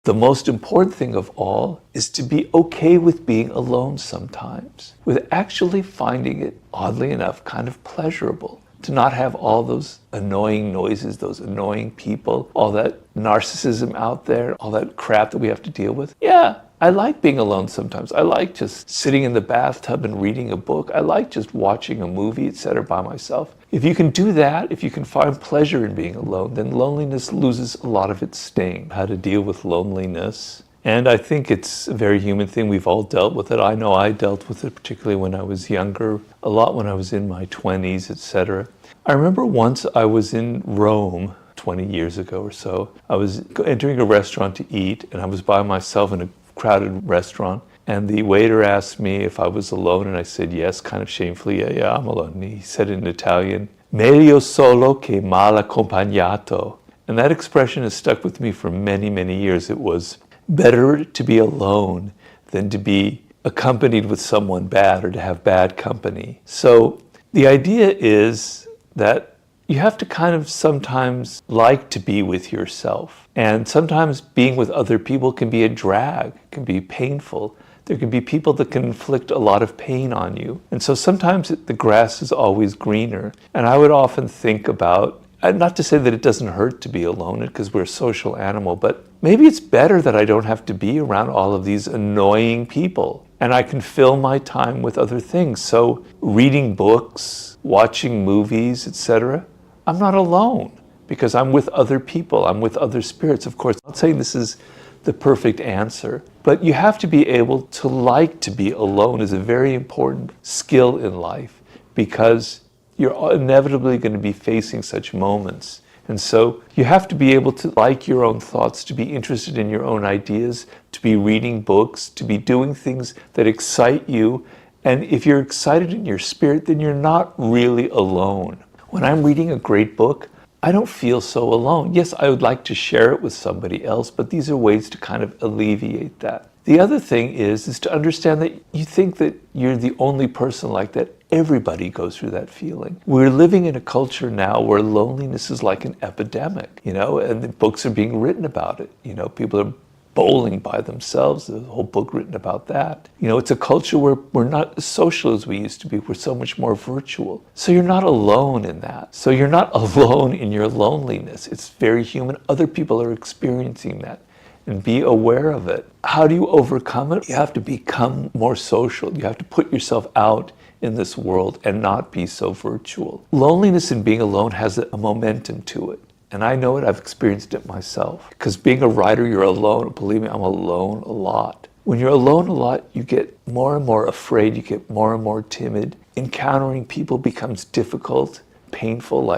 the most important thing of all is to be okay with being alone sometimes, with actually finding it, oddly enough, kind of pleasurable. To not have all those annoying noises, those annoying people, all that narcissism out there, all that crap that we have to deal with. Yeah, I like being alone sometimes. I like just sitting in the bathtub and reading a book. I like just watching a movie, etc. by myself. If you can do that, if you can find pleasure in being alone, then loneliness loses a lot of its sting. How to deal with loneliness. And I think it's a very human thing. We've all dealt with it. I know I dealt with it, particularly when I was younger, a lot when I was in my 20s, etc. I remember once I was in Rome 20 years ago or so. I was entering a restaurant to eat, and I was by myself in a crowded restaurant. And the waiter asked me if I was alone, and I said yes, kind of shamefully, yeah, I'm alone. And he said in Italian, meglio solo che mal accompagnato. And that expression has stuck with me for many, many years. It was better to be alone than to be accompanied with someone bad or to have bad company. So the idea is that you have to kind of sometimes like to be with yourself. And sometimes being with other people can be a drag, can be painful. There can be people that can inflict a lot of pain on you. And so sometimes the grass is always greener. And I would often think about, not to say that it doesn't hurt to be alone, because we're a social animal, but maybe it's better that I don't have to be around all of these annoying people. And I can fill my time with other things. So reading books, watching movies, etc., I'm not alone because I'm with other people. I'm with other spirits. Of course, I'm not saying this is the perfect answer, but you have to be able to like to be alone is a very important skill in life because you're inevitably going to be facing such moments. And so you have to be able to like your own thoughts, to be interested in your own ideas, to be reading books, to be doing things that excite you. And if you're excited in your spirit, then you're not really alone. When I'm reading a great book, I don't feel so alone. Yes, I would like to share it with somebody else, but these are ways to kind of alleviate that. The other thing is to understand that you think that you're the only person like that. Everybody goes through that feeling. We're living in a culture now where loneliness is like an epidemic, and the books are being written about it. People are bowling by themselves. There's a whole book written about that. It's a culture where we're not as social as we used to be. We're so much more virtual. So you're not alone in that. So you're not alone in your loneliness. It's very human. Other people are experiencing that. And be aware of it. How do you overcome it? You have to become more social. You have to put yourself out in this world and not be so virtual. Loneliness and being alone has a momentum to it. And I know it, I've experienced it myself. Because being a writer, you're alone. Believe me, I'm alone a lot. When you're alone a lot, you get more and more afraid, you get more and more timid. Encountering people becomes difficult, painful,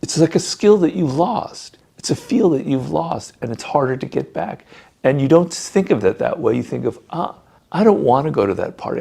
it's like a skill that you lost. It's a feel that you've lost, and it's harder to get back. And you don't think of it that way. You think of, I don't want to go to that party.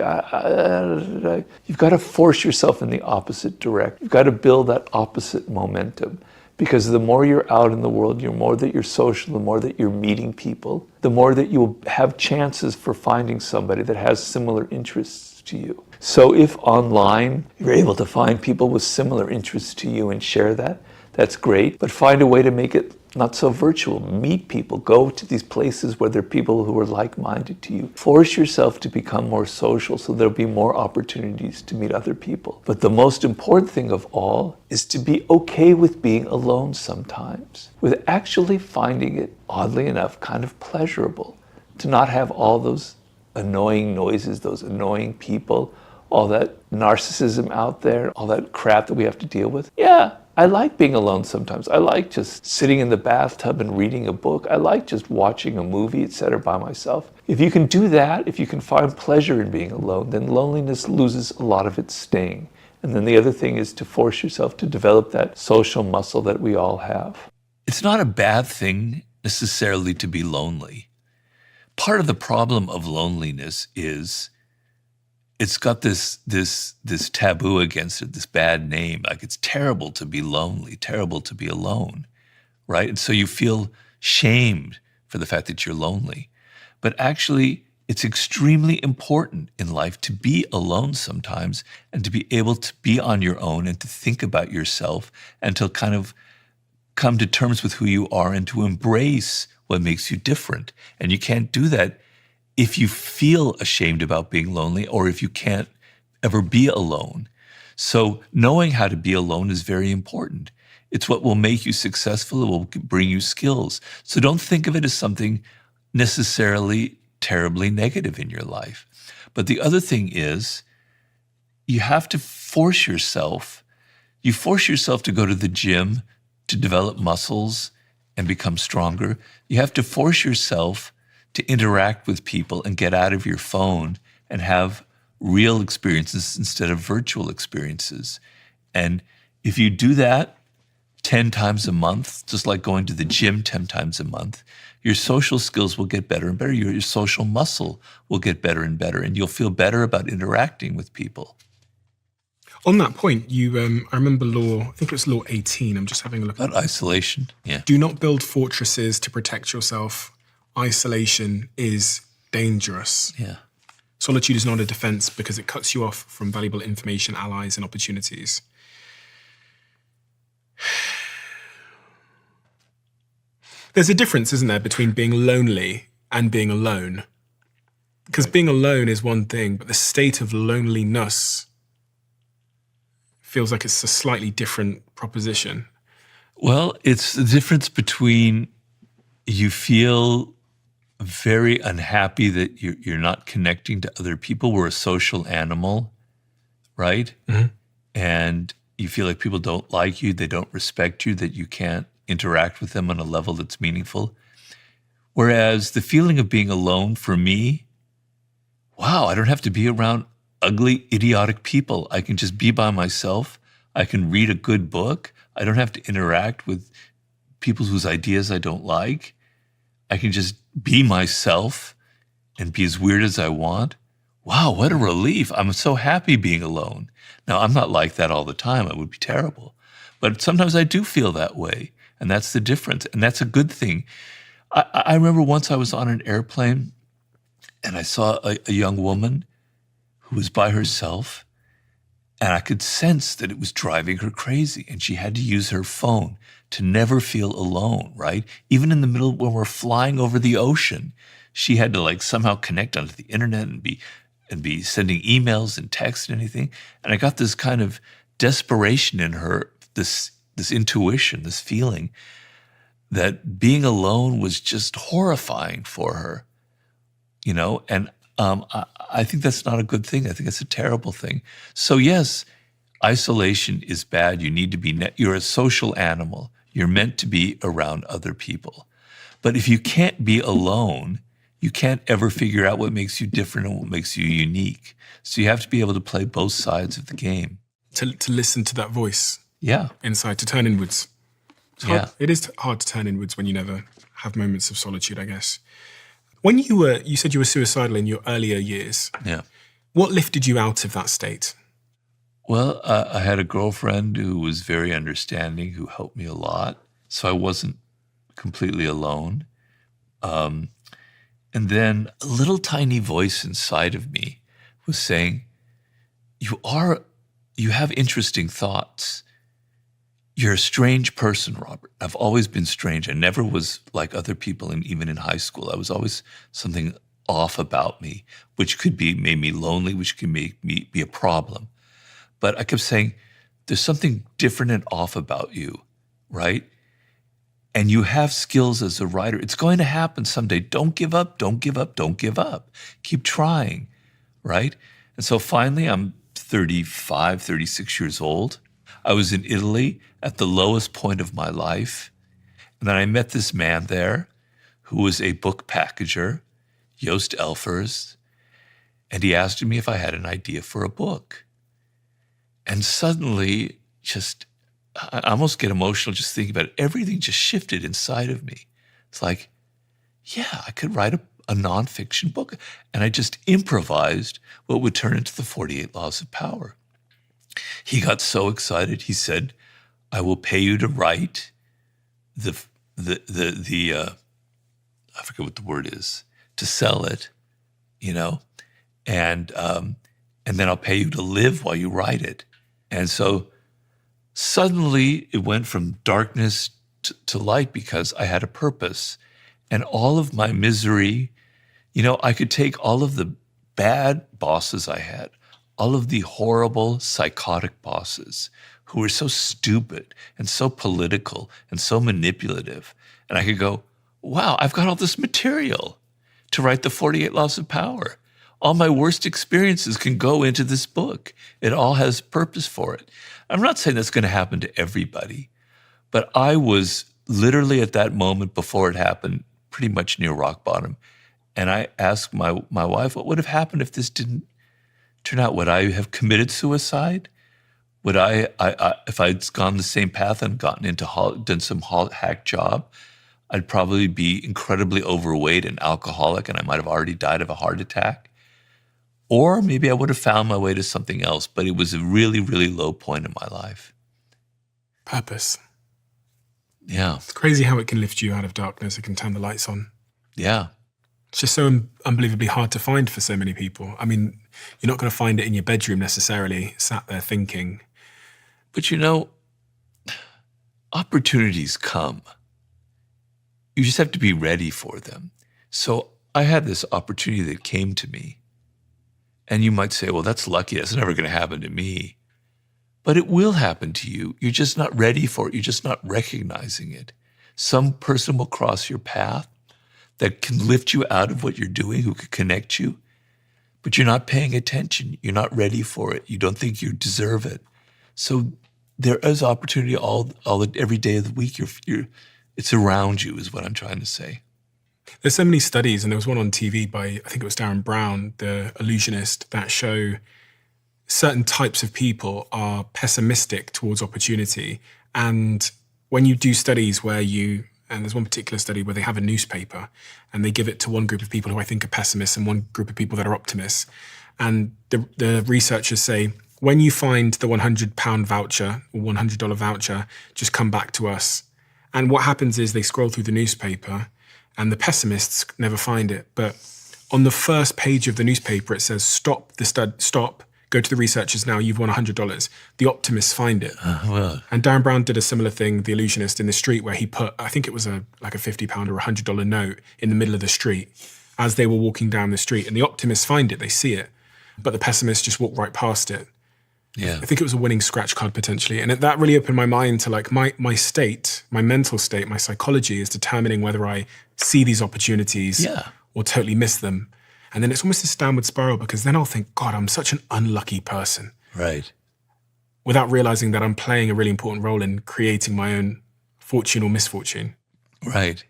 You've got to force yourself in the opposite direction. You've got to build that opposite momentum. Because the more you're out in the world, the more that you're social, the more that you're meeting people, the more that you'll have chances for finding somebody that has similar interests to you. So if online you're able to find people with similar interests to you and share that, that's great. But find a way to make it not so virtual. Meet people. Go to these places where there are people who are like-minded to you. Force yourself to become more social so there'll be more opportunities to meet other people. But the most important thing of all is to be okay with being alone sometimes, with actually finding it, oddly enough, kind of pleasurable. To not have all those annoying noises, those annoying people, all that narcissism out there, all that crap that we have to deal with. Yeah, I like being alone sometimes. I like just sitting in the bathtub and reading a book. I like just watching a movie, etc. by myself. If you can do that, if you can find pleasure in being alone, then loneliness loses a lot of its sting. And then the other thing is to force yourself to develop that social muscle that we all have. It's not a bad thing necessarily to be lonely. Part of the problem of loneliness is it's got this taboo against it, this bad name. Like it's terrible to be lonely, terrible to be alone, right? And so you feel shamed for the fact that you're lonely. But actually, it's extremely important in life to be alone sometimes and to be able to be on your own and to think about yourself and to kind of come to terms with who you are and to embrace what makes you different. And you can't do that if you feel ashamed about being lonely or if you can't ever be alone. So knowing how to be alone is very important. It's what will make you successful. It will bring you skills. So don't think of it as something necessarily terribly negative in your life. But the other thing is, you have to force yourself. You force yourself to go to the gym to develop muscles and become stronger. You have to force yourself to interact with people and get out of your phone and have real experiences instead of virtual experiences. And if you do that 10 times a month, just like going to the gym 10 times a month, your social skills will get better and better. Your social muscle will get better and better, and you'll feel better about interacting with people. On that point, I remember I think it was law 18. I'm just having a look About isolation, yeah. Do not build fortresses to protect yourself. Isolation is dangerous. Yeah. Solitude is not a defense because it cuts you off from valuable information, allies, and opportunities. There's a difference, isn't there, between being lonely and being alone? Because being alone is one thing, but the state of loneliness feels like it's a slightly different proposition. Well, it's the difference between you feel very unhappy that you're not connecting to other people. We're a social animal, right? Mm-hmm. And you feel like people don't like you, they don't respect you, that you can't interact with them on a level that's meaningful. Whereas the feeling of being alone for me, wow, I don't have to be around ugly, idiotic people. I can just be by myself. I can read a good book. I don't have to interact with people whose ideas I don't like. I can just be myself and be as weird as I want. Wow, what a relief. I'm so happy being alone. Now, I'm not like that all the time. It would be terrible. But sometimes I do feel that way, and that's the difference, and that's a good thing. I remember once I was on an airplane, and I saw a young woman who was by herself, and I could sense that it was driving her crazy, and she had to use her phone to never feel alone, right? Even in the middle when we're flying over the ocean, she had to somehow connect onto the internet and be sending emails and texts and anything. And I got this kind of desperation in her, this intuition, this feeling that being alone was just horrifying for her, and I think that's not a good thing. I think it's a terrible thing. So yes, isolation is bad. You need to be, you're a social animal. You're meant to be around other people. But if you can't be alone, you can't ever figure out what makes you different and what makes you unique. So you have to be able to play both sides of the game. To listen to that voice. Yeah. Inside, to turn inwards. Yeah. It is hard to turn inwards when you never have moments of solitude, I guess. When you said you were suicidal in your earlier years. Yeah. What lifted you out of that state? Well, I had a girlfriend who was very understanding, who helped me a lot. So I wasn't completely alone. And then a little tiny voice inside of me was saying, you have interesting thoughts. You're a strange person, Robert. I've always been strange. I never was like other people, and even in high school. I was always something off about me, which could be made me lonely, which can make me be a problem. But I kept saying, there's something different and off about you, right? And you have skills as a writer. It's going to happen someday. Don't give up, don't give up, don't give up. Keep trying, right? And so finally, I'm 35, 36 years old. I was in Italy at the lowest point of my life. And then I met this man there who was a book packager, Joost Elfers, and he asked me if I had an idea for a book. And suddenly, I almost get emotional just thinking about it. Everything just shifted inside of me. It's like, yeah, I could write a nonfiction book. And I just improvised what would turn into the 48 Laws of Power. He got so excited. He said, I will pay you to write the I forget what the word is, to sell it, and then I'll pay you to live while you write it. And so suddenly it went from darkness to light because I had a purpose. And all of my misery, I could take all of the bad bosses I had, all of the horrible psychotic bosses who were so stupid and so political and so manipulative. And I could go, wow, I've got all this material to write the 48 Laws of Power. All my worst experiences can go into this book. It all has purpose for it. I'm not saying that's going to happen to everybody, but I was literally at that moment before it happened, pretty much near rock bottom. And I asked my wife, what would have happened if this didn't turn out? Would I have committed suicide? Would I if I'd gone the same path and gotten into done some hack job, I'd probably be incredibly overweight and alcoholic, and I might have already died of a heart attack. Or maybe I would have found my way to something else, but it was a really, really low point in my life. Purpose. Yeah. It's crazy how it can lift you out of darkness. It can turn the lights on. Yeah. It's just so unbelievably hard to find for so many people. I mean, you're not going to find it in your bedroom necessarily, sat there thinking. But opportunities come. You just have to be ready for them. So I had this opportunity that came to me. And you might say, well, that's lucky. That's never going to happen to me. But it will happen to you. You're just not ready for it. You're just not recognizing it. Some person will cross your path that can lift you out of what you're doing, who could connect you. But you're not paying attention. You're not ready for it. You don't think you deserve it. So there is opportunity every day of the week. It's around you is what I'm trying to say. There's so many studies, and there was one on TV by, I think it was Darren Brown, the illusionist, that show certain types of people are pessimistic towards opportunity. And when you do studies and there's one particular study where they have a newspaper and they give it to one group of people who I think are pessimists and one group of people that are optimists. And the researchers say, when you find the £100 voucher or $100 voucher, just come back to us. And what happens is they scroll through the newspaper and the pessimists never find it. But on the first page of the newspaper, it says, stop, go to the researchers now, you've won $100. The optimists find it. And Darren Brown did a similar thing, the illusionist, in the street where he put, I think it was like a £50 or $100 note in the middle of the street as they were walking down the street. And the optimists find it, they see it. But the pessimists just walk right past it. Yeah. I think it was a winning scratch card potentially. And that really opened my mind to like my state, my mental state, my psychology is determining whether I see these opportunities or totally miss them. And then it's almost this downward spiral because then I'll think, God, I'm such an unlucky person. Right. Without realizing that I'm playing a really important role in creating my own fortune or misfortune. Right.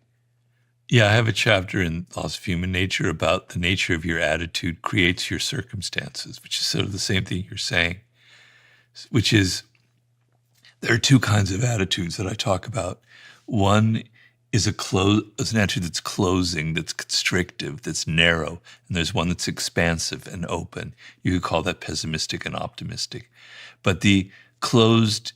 Yeah, I have a chapter in Laws of Human Nature about the nature of your attitude creates your circumstances, which is sort of the same thing you're saying, which is there are two kinds of attitudes that I talk about. One is an attitude that's closing, that's constrictive, that's narrow, and there's one that's expansive and open. You could call that pessimistic and optimistic. But the closed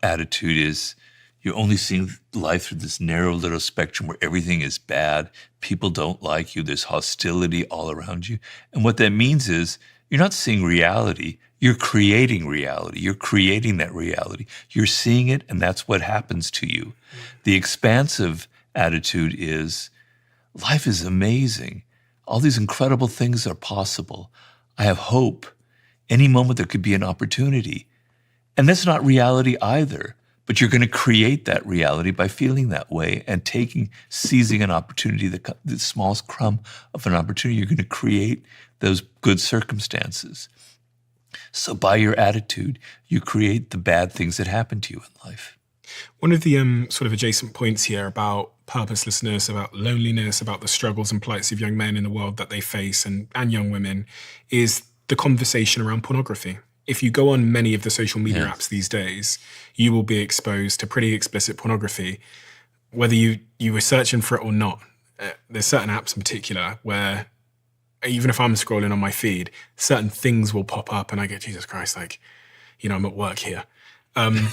attitude is you're only seeing life through this narrow little spectrum where everything is bad, people don't like you, there's hostility all around you. And what that means is you're not seeing reality, you're creating reality. You're creating that reality. You're seeing it, and that's what happens to you. The expansive attitude is, life is amazing. All these incredible things are possible. I have hope. Any moment there could be an opportunity. And that's not reality either, but you're going to create that reality by feeling that way and seizing an opportunity, the smallest crumb of an opportunity. You're going to create those good circumstances. So by your attitude, you create the bad things that happen to you in life. One of the sort of adjacent points here about purposelessness, about loneliness, about the struggles and plights of young men in the world that they face and young women is the conversation around pornography. If you go on many of the social media apps these days, you will be exposed to pretty explicit pornography, whether you were searching for it or not. There's certain apps in particular where even if I'm scrolling on my feed, certain things will pop up and I get, Jesus Christ, I'm at work here. And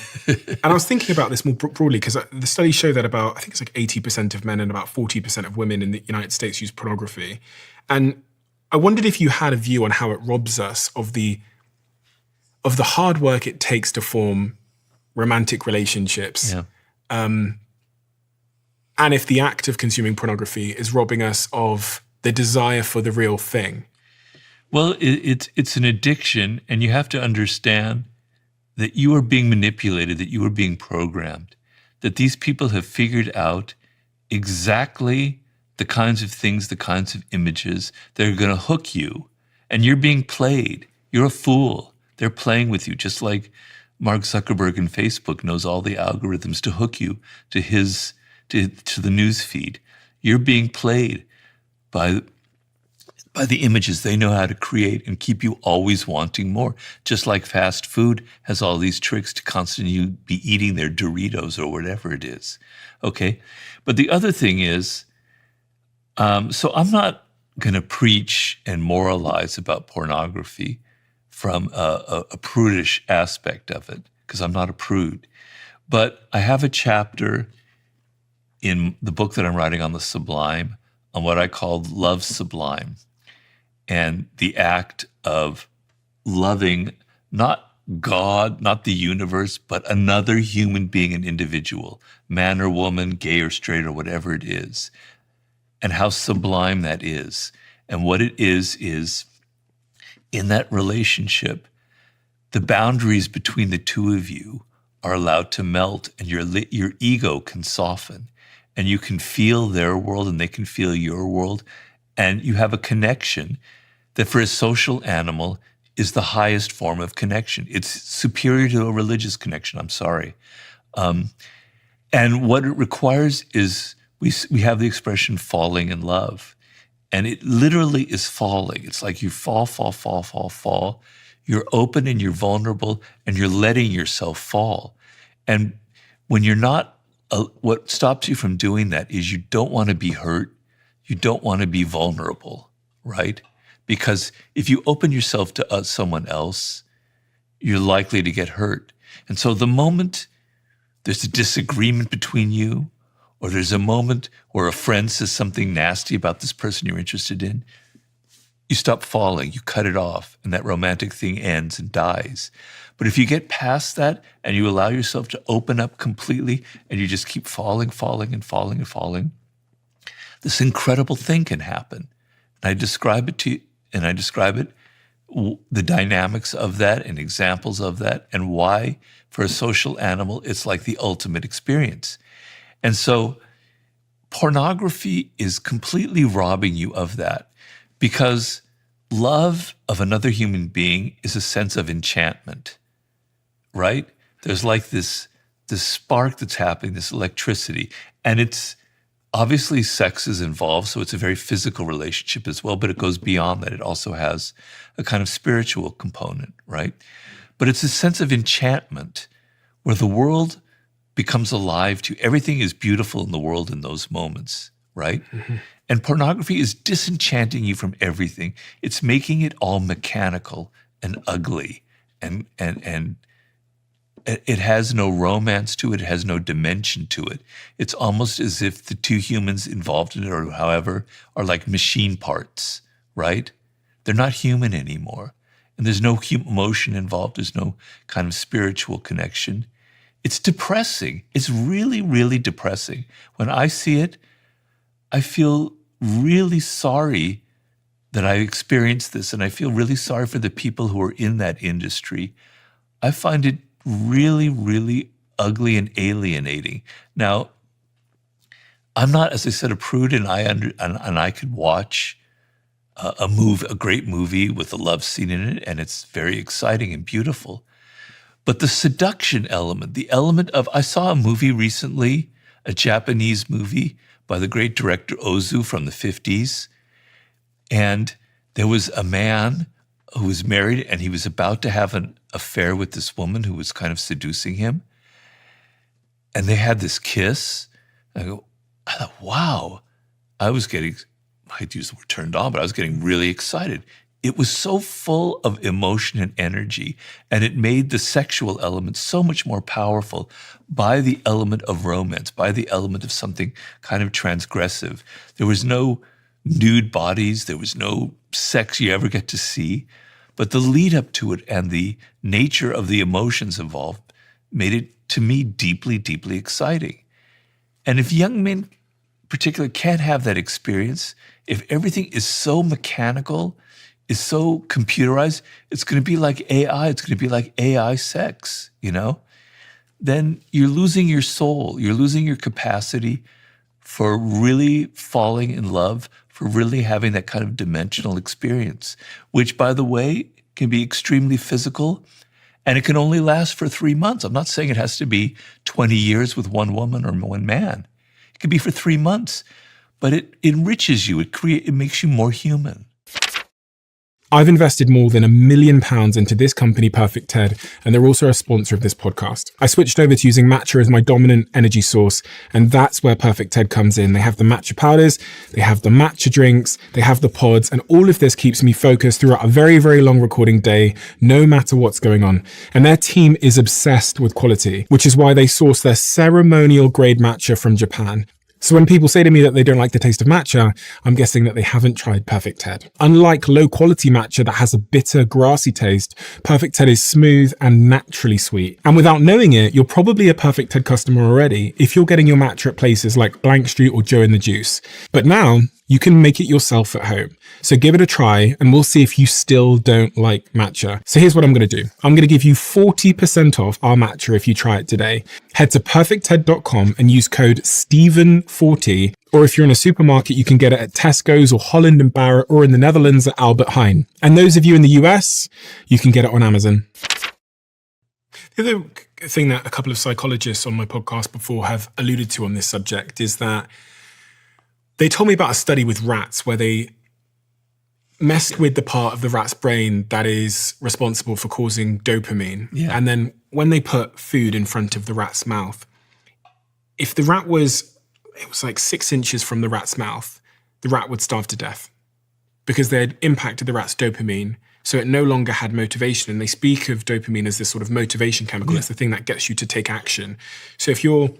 I was thinking about this more broadly because the studies show that I think it's like 80% of men and about 40% of women in the United States use pornography. And I wondered if you had a view on how it robs us of the hard work it takes to form romantic relationships. Yeah. And if the act of consuming pornography is robbing us of the desire for the real thing. Well, it's an addiction, and you have to understand that you are being manipulated, that you are being programmed, that these people have figured out exactly the kinds of things, the kinds of images that are going to hook you, and you're being played. You're a fool. They're playing with you, just like Mark Zuckerberg and Facebook knows all the algorithms to hook you to the news feed. You're being played by the images they know how to create and keep you always wanting more. Just like fast food has all these tricks to constantly be eating their Doritos or whatever it is. Okay? But the other thing is, so I'm not going to preach and moralize about pornography from a prudish aspect of it, because I'm not a prude. But I have a chapter in the book that I'm writing on the sublime, on what I call love sublime, and the act of loving not God, not the universe, but another human being, an individual, man or woman, gay or straight or whatever it is, and how sublime that is. And what it is in that relationship, the boundaries between the two of you are allowed to melt, and your ego can soften, and you can feel their world and they can feel your world, and you have a connection that for a social animal is the highest form of connection. It's superior to a religious connection, I'm sorry. And what it requires is, we have the expression falling in love. And it literally is falling. It's like you fall. You're open and you're vulnerable and you're letting yourself fall. And when you're not, what stops you from doing that is you don't want to be hurt. You don't want to be vulnerable, right? Because if you open yourself to someone else, you're likely to get hurt. And so the moment there's a disagreement between you, or there's a moment where a friend says something nasty about this person you're interested in, you stop falling, you cut it off, and that romantic thing ends and dies. But if you get past that and you allow yourself to open up completely and you just keep falling, this incredible thing can happen. And I describe it to you, and I describe it, the dynamics of that and examples of that, and why for a social animal it's like the ultimate experience. And so pornography is completely robbing you of that, because love of another human being is a sense of enchantment, right? There's like this spark that's happening, this electricity, and it's obviously sex is involved, so it's a very physical relationship as well, but it goes beyond that. It also has a kind of spiritual component, right? But it's a sense of enchantment where the world becomes alive to you. Everything is beautiful in the world in those moments, right? Mm-hmm. And pornography is disenchanting you from everything. It's making it all mechanical and ugly, and it has no romance to it. It has no dimension to it. It's almost as if the two humans involved in it, or however, are like machine parts, right? They're not human anymore. And there's no emotion involved. There's no kind of spiritual connection. It's depressing. It's really, really depressing. When I see it, I feel really sorry that I experienced this, and I feel really sorry for the people who are in that industry. I find it really, really ugly and alienating. Now, I'm not, as I said, a prude, and I could watch a great movie with a love scene in it, and it's very exciting and beautiful. But the seduction element, the element of, I saw a movie recently, a Japanese movie by the great director Ozu from the 50s. And there was a man who was married, and he was about to have an affair with this woman who was kind of seducing him. And they had this kiss. I thought, wow. I might use the word turned on, but I was getting really excited. It was so full of emotion and energy, and it made the sexual element so much more powerful by the element of romance, by the element of something kind of transgressive. There was no nude bodies, there was no sex you ever get to see, but the lead up to it and the nature of the emotions involved made it, to me, deeply, deeply exciting. And if young men particular can't have that experience, if everything is so mechanical, is so computerized, it's going to be like AI. It's going to be like AI sex, Then you're losing your soul. You're losing your capacity for really falling in love, for really having that kind of dimensional experience, which, by the way, can be extremely physical, and it can only last for 3 months. I'm not saying it has to be 20 years with one woman or one man. It can be for 3 months, but it enriches you. It makes you more human. I've invested more than £1 million into this company, Perfect TED, and they're also a sponsor of this podcast. I switched over to using matcha as my dominant energy source, and that's where Perfect TED comes in. They have the matcha powders, they have the matcha drinks, they have the pods, and all of this keeps me focused throughout a very, very long recording day, no matter what's going on. And their team is obsessed with quality, which is why they source their ceremonial grade matcha from Japan. So when people say to me that they don't like the taste of matcha, I'm guessing that they haven't tried Perfect TED. Unlike low-quality matcha that has a bitter, grassy taste, Perfect TED is smooth and naturally sweet. And without knowing it, you're probably a Perfect TED customer already if you're getting your matcha at places like Blank Street or Joe in the Juice. But now, you can make it yourself at home. So give it a try and we'll see if you still don't like matcha. So here's what I'm going to do. I'm going to give you 40% off our matcha if you try it today. Head to perfectted.com and use code Steven40. Or if you're in a supermarket, you can get it at Tesco's or Holland & Barrett, or in the Netherlands at Albert Heijn. And those of you in the US, you can get it on Amazon. The other thing that a couple of psychologists on my podcast before have alluded to on this subject is that they told me about a study with rats where they messed with the part of the rat's brain that is responsible for causing dopamine. Yeah. And then when they put food in front of the rat's mouth, if the rat was like 6 inches from the rat's mouth, the rat would starve to death because they had impacted the rat's dopamine. So it no longer had motivation. And they speak of dopamine as this sort of motivation chemical. It's the thing that gets you to take action. So if you're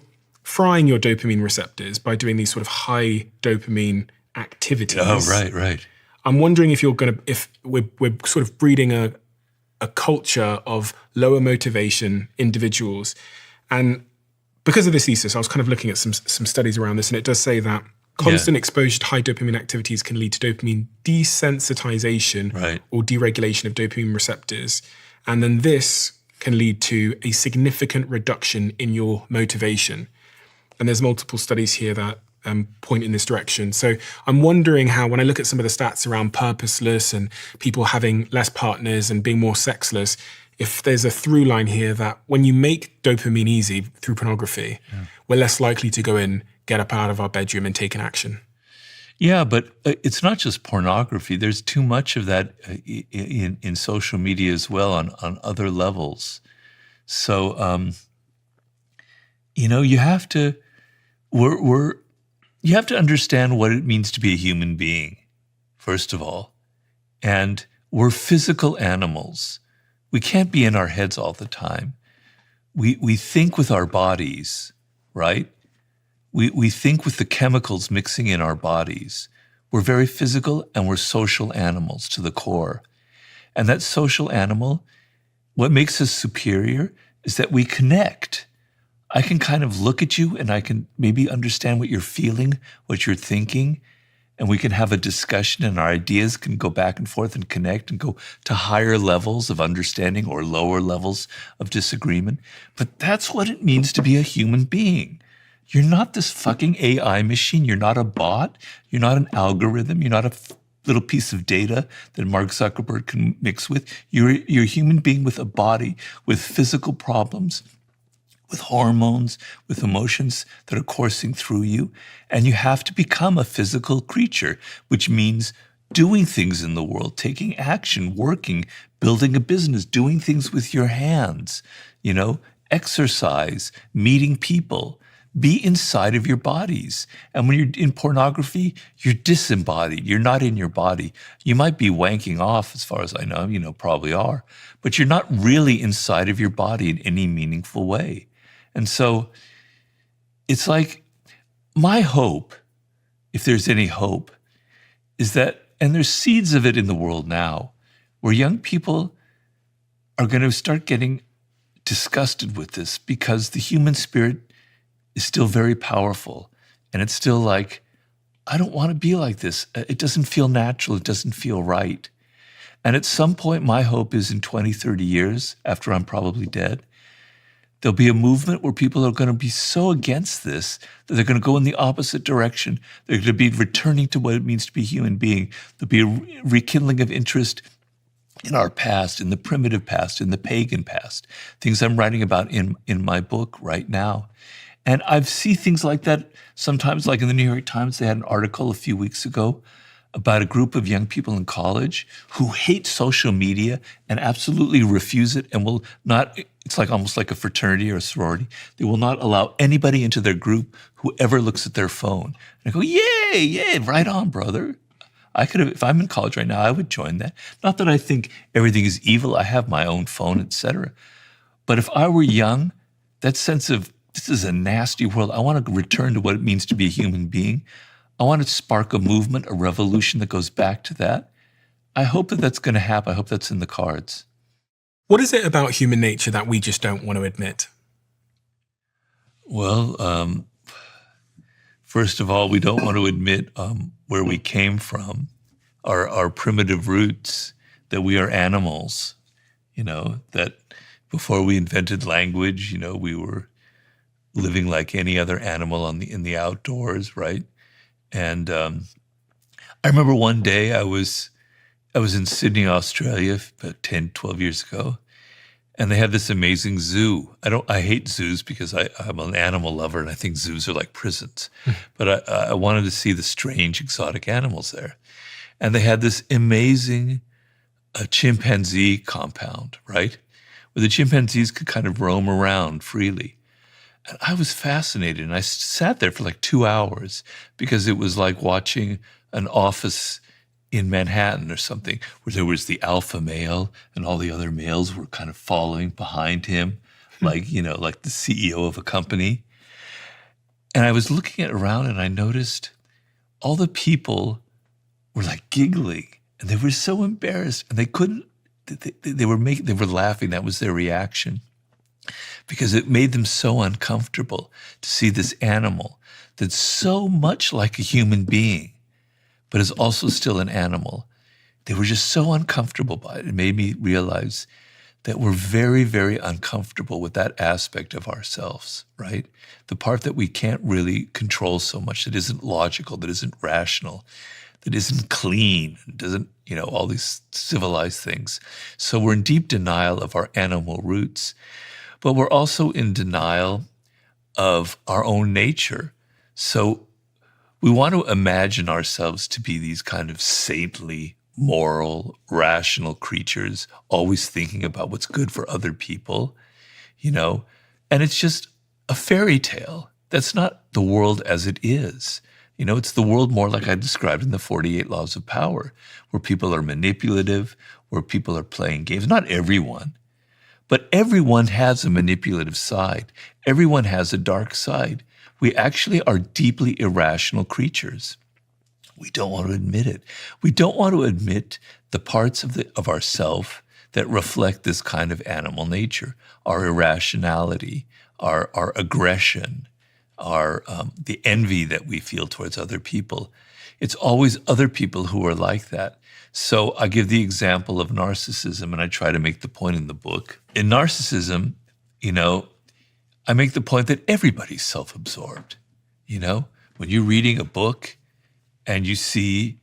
frying your dopamine receptors by doing these sort of high dopamine activities. Oh, right. I'm wondering if we're sort of breeding a culture of lower motivation individuals. And because of this thesis, I was kind of looking at some studies around this, and it does say that constant exposure to high dopamine activities can lead to dopamine desensitization or deregulation of dopamine receptors. And then this can lead to a significant reduction in your motivation. And there's multiple studies here that point in this direction. So I'm wondering how, when I look at some of the stats around purposeless and people having less partners and being more sexless, if there's a through line here that when you make dopamine easy through pornography, we're less likely to go in, get up out of our bedroom and take an action. Yeah, but it's not just pornography. There's too much of that in social media as well on other levels. So, you have to you have to understand what it means to be a human being, first of all. And we're physical animals. We can't be in our heads all the time. We think with our bodies, right? We think with the chemicals mixing in our bodies. We're very physical and we're social animals to the core. And that social animal, what makes us superior is that we connect. I can kind of look at you and I can maybe understand what you're feeling, what you're thinking, and we can have a discussion and our ideas can go back and forth and connect and go to higher levels of understanding or lower levels of disagreement. But that's what it means to be a human being. You're not this fucking AI machine. You're not a bot. You're not an algorithm. You're not a little piece of data that Mark Zuckerberg can mix with. You're a human being with a body, with physical problems, with hormones, with emotions that are coursing through you. And you have to become a physical creature, which means doing things in the world, taking action, working, building a business, doing things with your hands, exercise, meeting people. Be inside of your bodies. And when you're in pornography, you're disembodied. You're not in your body. You might be wanking off, as far as I know, probably are, but you're not really inside of your body in any meaningful way. And so it's like my hope, if there's any hope, is that, and there's seeds of it in the world now, where young people are going to start getting disgusted with this because the human spirit is still very powerful. And it's still like, I don't want to be like this. It doesn't feel natural. It doesn't feel right. And at some point, my hope is in 20, 30 years, after I'm probably dead, there'll be a movement where people are going to be so against this that they're going to go in the opposite direction. They're going to be returning to what it means to be a human being. There'll be a rekindling of interest in our past, in the primitive past, in the pagan past, things I'm writing about in my book right now. And I see things like that sometimes, like in the New York Times, they had an article a few weeks ago about a group of young people in college who hate social media and absolutely refuse it and will not, it's like almost like a fraternity or a sorority. They will not allow anybody into their group who ever looks at their phone. And I go, yay, right on, brother. I could have, if I'm in college right now, I would join that. Not that I think everything is evil. I have my own phone, etc. But if I were young, that sense of this is a nasty world, I want to return to what it means to be a human being. I want to spark a movement, a revolution that goes back to that. I hope that that's going to happen. I hope that's in the cards. What is it about human nature that we just don't want to admit? Well, first of all, we don't want to admit where we came from, our primitive roots, that we are animals, that before we invented language, we were living like any other animal in the outdoors, right? And I remember one day I was in Sydney, Australia, about 10, 12 years ago, and they had this amazing zoo. I hate zoos because I'm an animal lover and I think zoos are like prisons. But I wanted to see the strange, exotic animals there. And they had this amazing chimpanzee compound, right? Where the chimpanzees could kind of roam around freely. And I was fascinated, and I sat there for like 2 hours because it was like watching an office in Manhattan or something, where there was the alpha male and all the other males were kind of following behind him, like the CEO of a company. And I was looking around and I noticed all the people were like giggling and they were so embarrassed and they couldn't, they were laughing. That was their reaction. Because it made them so uncomfortable to see this animal that's so much like a human being, but is also still an animal. They were just so uncomfortable by it. It made me realize that we're very, very uncomfortable with that aspect of ourselves, right? The part that we can't really control so much, that isn't logical, that isn't rational, that isn't clean, doesn't, all these civilized things. So we're in deep denial of our animal roots. But we're also in denial of our own nature. So we want to imagine ourselves to be these kind of saintly, moral, rational creatures, always thinking about what's good for other people, and it's just a fairy tale. That's not the world as it is. It's the world more like I described in the 48 Laws of Power, where people are manipulative, where people are playing games. Not everyone. But everyone has a manipulative side. Everyone has a dark side. We actually are deeply irrational creatures. We don't want to admit it. We don't want to admit the parts of ourself that reflect this kind of animal nature, our irrationality, our aggression, the envy that we feel towards other people. It's always other people who are like that. So I give the example of narcissism, and I try to make the point in the book. In narcissism, I make the point that everybody's self-absorbed. When you're reading a book and you see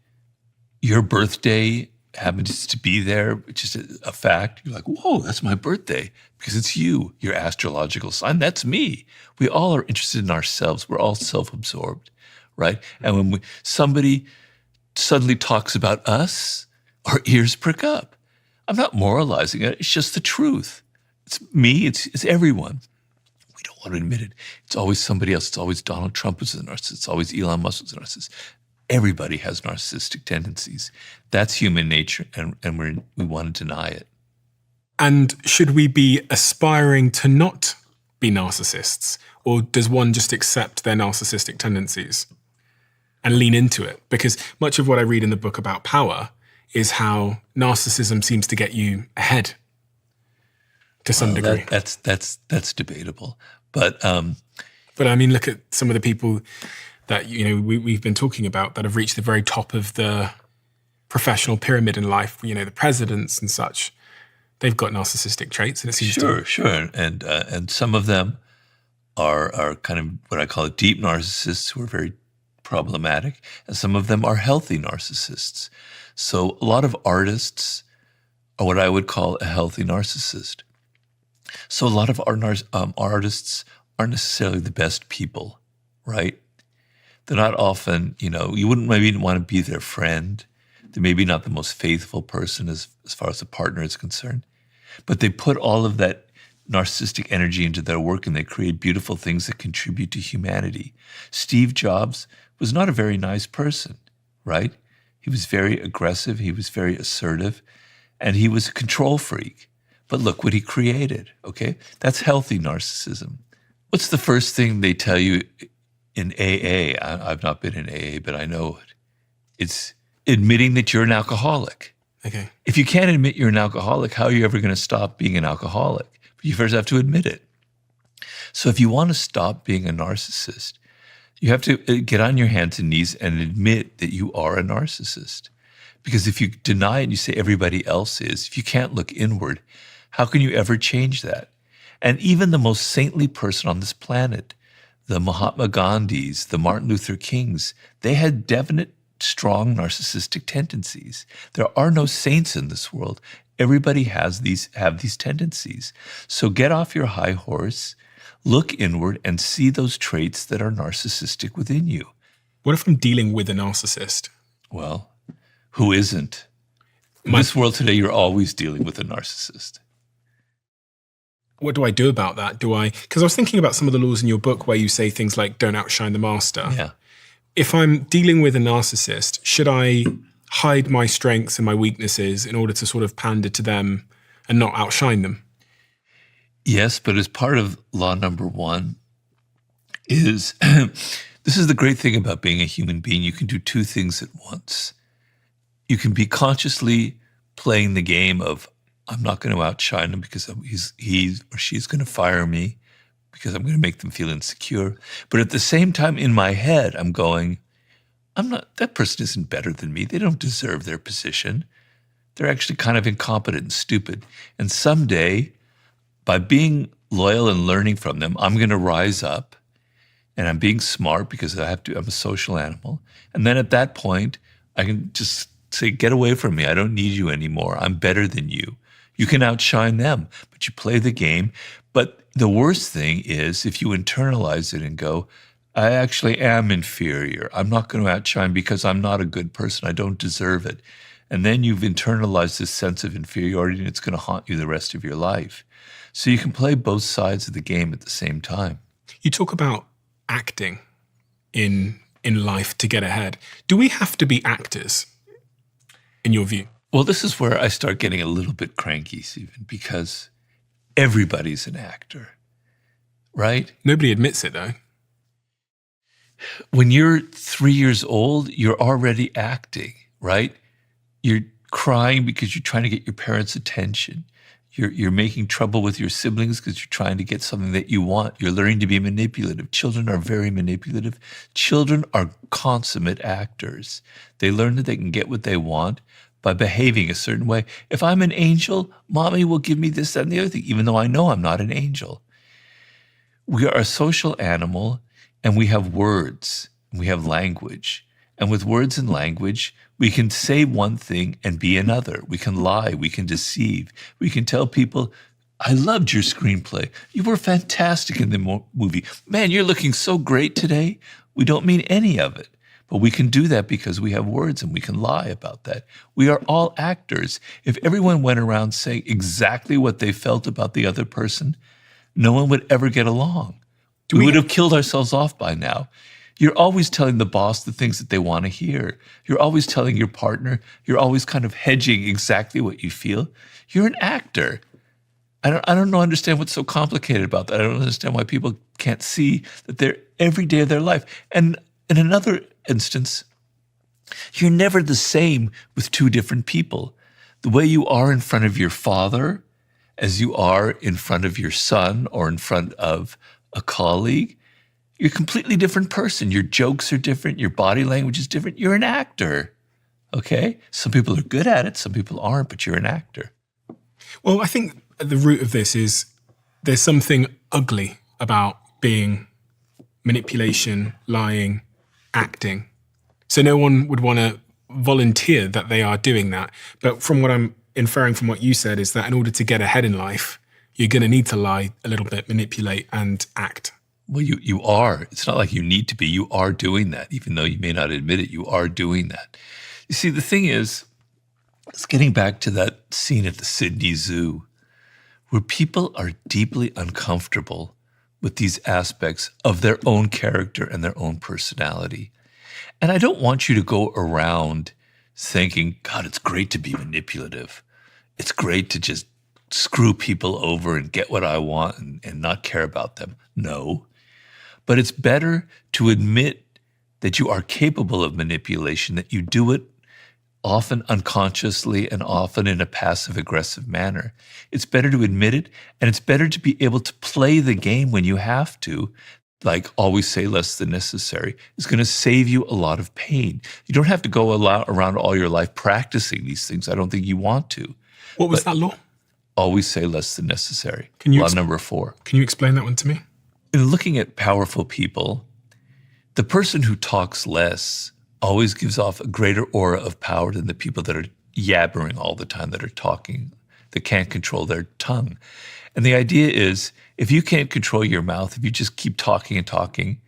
your birthday happens to be there, it's just a fact, you're like, whoa, that's my birthday, because it's you, your astrological sign, that's me. We all are interested in ourselves. We're all self-absorbed, right? And when somebody suddenly talks about us, our ears prick up. I'm not moralizing it. It's just the truth. It's me. It's everyone. We don't want to admit it. It's always somebody else. It's always Donald Trump who's a narcissist. It's always Elon Musk who's a narcissist. Everybody has narcissistic tendencies. That's human nature, and we want to deny it. And should we be aspiring to not be narcissists? Or does one just accept their narcissistic tendencies and lean into it? Because much of what I read in the book about power is how narcissism seems to get you ahead to some degree. That's debatable. But I mean, look at some of the people that, we've been talking about that have reached the very top of the professional pyramid in life, the presidents and such, they've got narcissistic traits. And it seems Sure. And some of them are kind of what I call deep narcissists who are very problematic, and some of them are healthy narcissists. So a lot of artists are what I would call a healthy narcissist. So a lot of artists aren't necessarily the best people, right? They're not often, you wouldn't maybe want to be their friend. They're maybe not the most faithful person as far as a partner is concerned. But they put all of that narcissistic energy into their work, and they create beautiful things that contribute to humanity. Steve Jobs was not a very nice person, right? He was very aggressive, he was very assertive, and he was a control freak. But look what he created, okay? That's healthy narcissism. What's the first thing they tell you in AA? I've not been in AA, but I know it. It's admitting that you're an alcoholic. Okay. If you can't admit you're an alcoholic, how are you ever going to stop being an alcoholic? You first have to admit it. So if you want to stop being a narcissist, you have to get on your hands and knees and admit that you are a narcissist. Because if you deny it and you say everybody else is, if you can't look inward, how can you ever change that? And even the most saintly person on this planet, the Mahatma Gandhis, the Martin Luther Kings, they had definite, strong narcissistic tendencies. There are no saints in this world. Everybody have these tendencies. So get off your high horse, look inward, and see those traits that are narcissistic within you. What if I'm dealing with a narcissist? Well, who isn't? In this world today, you're always dealing with a narcissist. What do I do about that? Because I was thinking about some of the laws in your book where you say things like don't outshine the master. Yeah. If I'm dealing with a narcissist, should I hide my strengths and my weaknesses in order to sort of pander to them and not outshine them? Yes, but as part of law number one is, this is the great thing about being a human being. You can do two things at once. You can be consciously playing the game of, I'm not going to outshine him because he or she's going to fire me because I'm going to make them feel insecure. But at the same time, in my head, I'm going, that person isn't better than me. They don't deserve their position. They're actually kind of incompetent and stupid. And someday, by being loyal and learning from them, I'm going to rise up, and I'm being smart because I'm a social animal. And then at that point, I can just say, get away from me. I don't need you anymore. I'm better than you. You can outshine them, but you play the game. But the worst thing is if you internalize it and go, I actually am inferior. I'm not going to outshine because I'm not a good person. I don't deserve it. And then you've internalized this sense of inferiority, and it's going to haunt you the rest of your life. So you can play both sides of the game at the same time. You talk about acting in life to get ahead. Do we have to be actors, in your view? Well, this is where I start getting a little bit cranky, Stephen, because everybody's an actor, right? Nobody admits it, though. When you're 3 years old, you're already acting, right? You're crying because you're trying to get your parents' attention. You're making trouble with your siblings because you're trying to get something that you want. You're learning to be manipulative. Children are very manipulative. Children are consummate actors. They learn that they can get what they want by behaving a certain way. If I'm an angel, mommy will give me this, that, and the other thing, even though I know I'm not an angel. We are a social animal, and we have words, and we have language. And with words and language, we can say one thing and be another. We can lie, we can deceive. We can tell people, I loved your screenplay. You were fantastic in the movie. Man, you're looking so great today. We don't mean any of it. But we can do that because we have words, and we can lie about that. We are all actors. If everyone went around saying exactly what they felt about the other person, no one would ever get along. We would have killed ourselves off by now. You're always telling the boss the things that they want to hear. You're always telling your partner. You're always kind of hedging exactly what you feel. You're an actor. I don't understand what's so complicated about that. I don't understand why people can't see that they're every day of their life. And in another instance, you're never the same with two different people. The way you are in front of your father, as you are in front of your son or in front of a colleague, You're a completely different person. Your jokes are different. Your body language is different. You're an actor, okay? Some people are good at it. Some people aren't, but you're an actor. Well, I think at the root of this is there's something ugly about being manipulation, lying, acting. So no one would want to volunteer that they are doing that. But from what I'm inferring from what you said is that in order to get ahead in life, you're going to need to lie a little bit, manipulate, and act. Well, you are. It's not like you need to be. You are doing that. Even though you may not admit it, you are doing that. You see, the thing is, it's getting back to that scene at the Sydney Zoo where people are deeply uncomfortable with these aspects of their own character and their own personality. And I don't want you to go around thinking, God, it's great to be manipulative. It's great to just screw people over and get what I want and not care about them. No. But it's better to admit that you are capable of manipulation, that you do it often unconsciously and often in a passive-aggressive manner. It's better to admit it, and it's better to be able to play the game when you have to, like always say less than necessary. It's going to save you a lot of pain. You don't have to go around all your life practicing these things. I don't think you want to. What was that law? Always say less than necessary. Law number 4. Can you explain that one to me? In looking at powerful people, the person who talks less always gives off a greater aura of power than the people that are yabbering all the time, that are talking, that can't control their tongue. And the idea is, if you can't control your mouth, if you just keep talking and talking,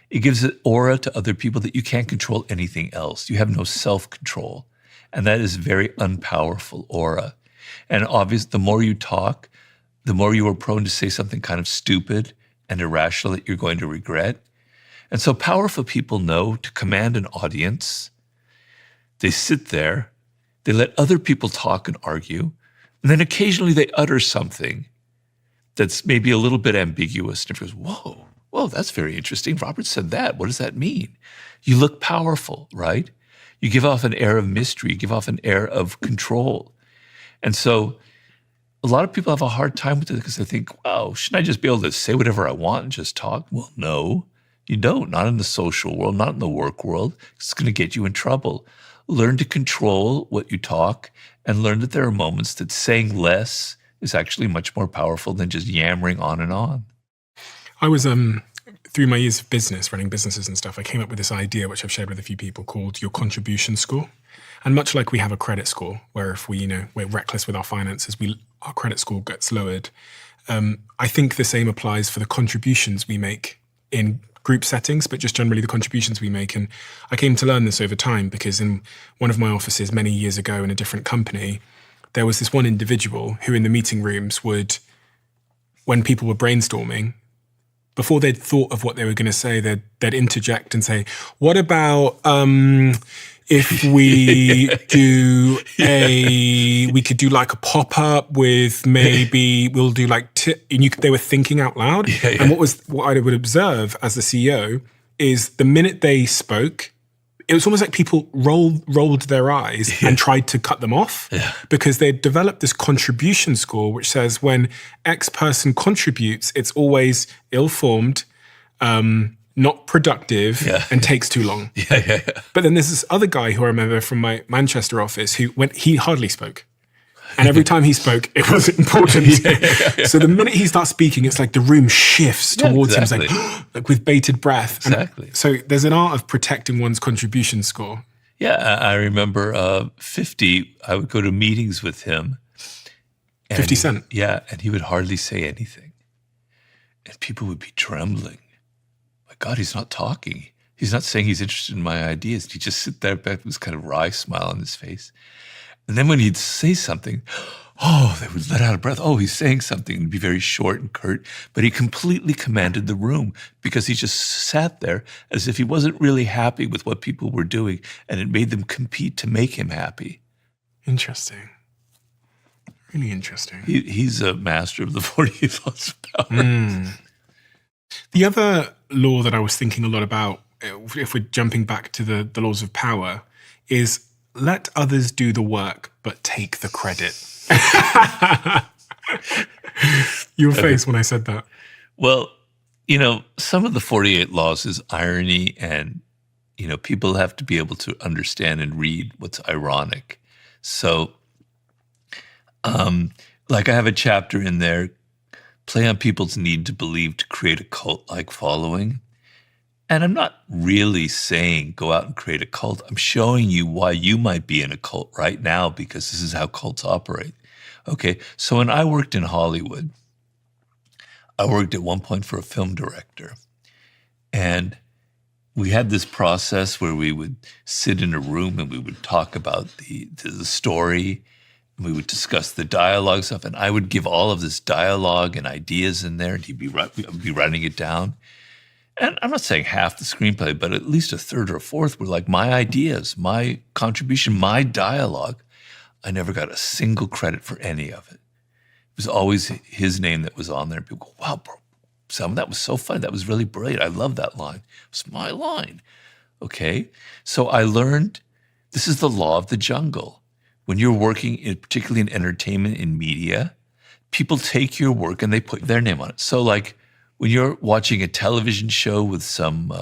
it gives an aura to other people that you can't control anything else. You have no self-control. And that is a very unpowerful aura. And obviously, the more you talk, the more you are prone to say something kind of stupid and irrational that you're going to regret. And so powerful people know to command an audience. They sit there, they let other people talk and argue, and then occasionally they utter something that's maybe a little bit ambiguous. And everyone goes, whoa, that's very interesting. Robert said that. What does that mean? You look powerful, right? You give off an air of mystery. You give off an air of control. And so a lot of people have a hard time with it because they think, wow, shouldn't I just be able to say whatever I want and just talk? Well, no, you don't. Not in the social world, not in the work world. It's going to get you in trouble. Learn to control what you talk and learn that there are moments that saying less is actually much more powerful than just yammering on and on. I was, through my years of business, running businesses and stuff, I came up with this idea, which I've shared with a few people, called your contribution score. And much like we have a credit score, where if we're reckless with our finances, our credit score gets lowered. I think the same applies for the contributions we make in group settings, but just generally the contributions we make. And I came to learn this over time because in one of my offices many years ago in a different company, there was this one individual who in the meeting rooms would, when people were brainstorming, before they'd thought of what they were going to say, they'd interject and say, what about if we we could do like a pop-up with maybe we'll do like, they were thinking out loud. Yeah. And what I would observe as the CEO is the minute they spoke, it was almost like people rolled their eyes and tried to cut them off because they developed this contribution score, which says when X person contributes, it's always ill-formed, not productive, and takes too long. But then there's this other guy who I remember from my Manchester office he hardly spoke. And every time he spoke, it wasn't important. So the minute he starts speaking, it's like the room shifts towards him. It's like with bated breath. Exactly. And so there's an art of protecting one's contribution score. Yeah, I remember 50, I would go to meetings with him. 50 Cent? Yeah, and he would hardly say anything. And people would be trembling. My God, he's not talking. He's not saying he's interested in my ideas. He'd just sit there back with this kind of wry smile on his face. And then when he'd say something, they would let out a breath. He's saying something. It'd be very short and curt. But he completely commanded the room because he just sat there as if he wasn't really happy with what people were doing. And it made them compete to make him happy. Interesting. Really interesting. He's a master of the 48 laws of power. The other law that I was thinking a lot about, if we're jumping back to the laws of power, is let others do the work, but take the credit. Your face when I said that. Well, some of the 48 laws is irony, and, people have to be able to understand and read what's ironic. So, like I have a chapter in there, play on people's need to believe to create a cult-like following. And I'm not really saying go out and create a cult. I'm showing you why you might be in a cult right now, because this is how cults operate. Okay, so when I worked in Hollywood, I worked at one point for a film director. And we had this process where we would sit in a room and we would talk about the story. And we would discuss the dialogue stuff. And I would give all of this dialogue and ideas in there, and he'd be writing it down. And I'm not saying half the screenplay, but at least a third or a fourth were like my ideas, my contribution, my dialogue. I never got a single credit for any of it. It was always his name that was on there. People go, wow, bro, Sam, that was so fun. That was really brilliant. I love that line. It's my line. Okay. So I learned this is the law of the jungle. When you're working, particularly in entertainment and media, people take your work and they put their name on it. So like, when you're watching a television show with some